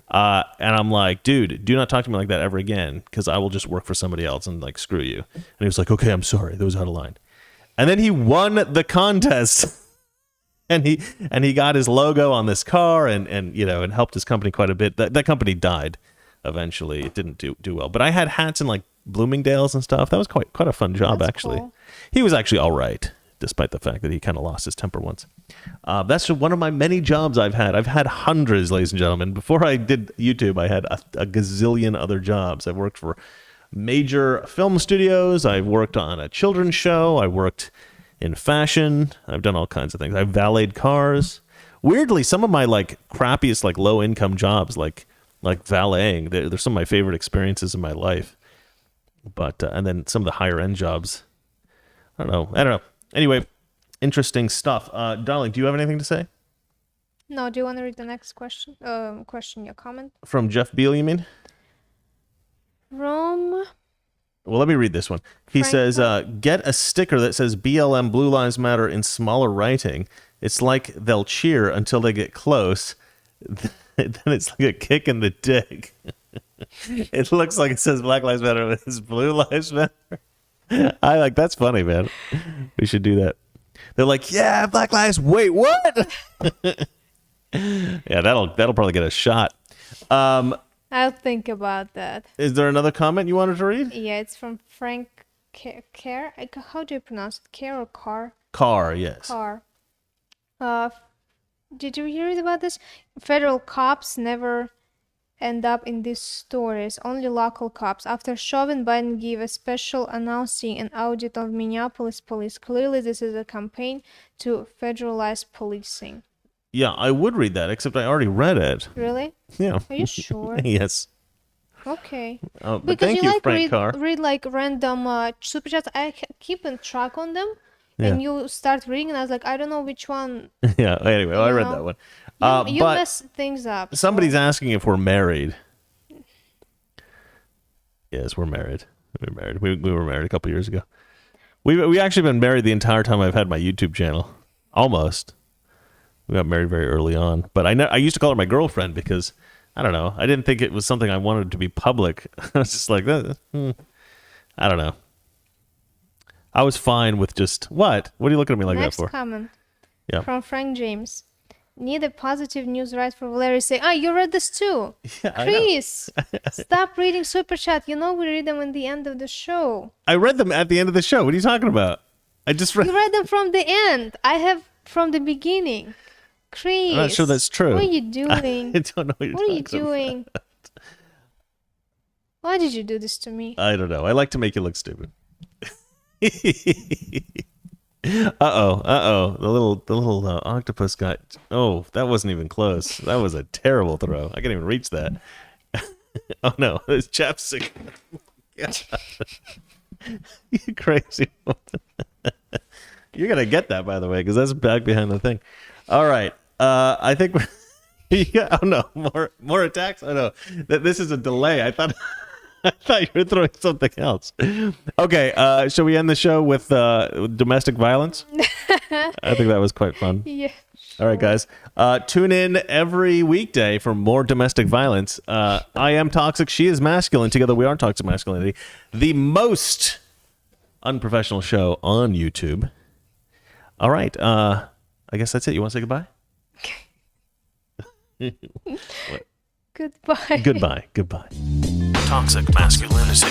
And I'm like, dude, do not talk to me like that ever again, because I will just work for somebody else and like screw you. And he was like, okay, I'm sorry, that was out of line. And then he won the contest, and he got his logo on this car, and you know, and helped his company quite a bit. That company died eventually. It didn't do well. But I had hats in like Bloomingdale's and stuff. That was quite a fun job. That's actually cool. He was actually all right, despite the fact that he kind of lost his temper once. That's just one of my many jobs I've had. I've had hundreds, ladies and gentlemen. Before I did YouTube, I had a gazillion other jobs. I've worked for major film studios. I've worked on a children's show. I worked in fashion. I've done all kinds of things. I've valeted cars. Weirdly, some of my like crappiest, like low income jobs, like valeting, they're some of my favorite experiences in my life. But and then some of the higher end jobs, I don't know. Anyway, interesting stuff. Darling, do you have anything to say? No, do you want to read the next question? Your comment? From Jeff Beal, you mean? From... Well, let me read this one. He says, get a sticker that says BLM Blue Lives Matter in smaller writing. It's like they'll cheer until they get close. Then it's like a kick in the dick. It looks like it says Black Lives Matter, but it's Blue Lives Matter. That's funny, man. We should do that. They're like, yeah, Black Lives. Wait, what? Yeah, that'll probably get a shot. I'll think about that. Is there another comment you wanted to read? Yeah, it's from Frank Care. How do you pronounce it? Care or Car? Car, yes. Car. Did you hear about this? Federal cops never end up in these stories, only local cops. After Chauvin, Biden gave a special announcing an audit of Minneapolis police. Clearly, this is a campaign to federalize policing. Yeah, I would read that, except I already read it. Really? Yeah. Are you sure? Yes. Okay. But Because thank you you, like Frank Carr. read like random super chats. I keep in track on them, Yeah. and you start reading, and I was like, I don't know which one. Yeah. Anyway, I You read know. that one. You But mess things up. somebody's So. asking if we're married. Yes, we're married. We're married. We were married a couple years ago. We actually been married the entire time I've had my YouTube channel. Almost. We got married very early on, but I used to call her my girlfriend because I don't know. I didn't think it was something I wanted to be public. I was just like, I don't know. I was fine with just what? What are you looking at me like Next that for? comment Yeah. from Frank James. Need a positive news right for Valerie say, you read this too. Yeah, I know. Chris, stop reading super chat. You know we read them at the end of the show. I read them at the end of the show. What are you talking about? I just read. You read them from the end. I have from the beginning. Chris, I'm not sure that's true. What are you doing? I don't know what you're What are you talking doing? Why did you do this to me? I don't know. I like to make you look stupid. Uh-oh. The little octopus got... Oh, that wasn't even close. That was a terrible throw. I can't even reach that. Oh, no. It's chapstick. You crazy woman. You're going to get that, by the way, because that's back behind the thing. All right. I think... Yeah, oh, no. More attacks? Oh, no. This is a delay. I thought you were throwing something else. Okay, shall we end the show with domestic violence? I think that was quite fun. Yeah. All right, guys. Tune in every weekday for more domestic violence. I am toxic. She is masculine. Together we are toxic masculinity. The most unprofessional show on YouTube. All right. I guess that's it. You want to say goodbye? Goodbye. Goodbye. Toxic masculinity.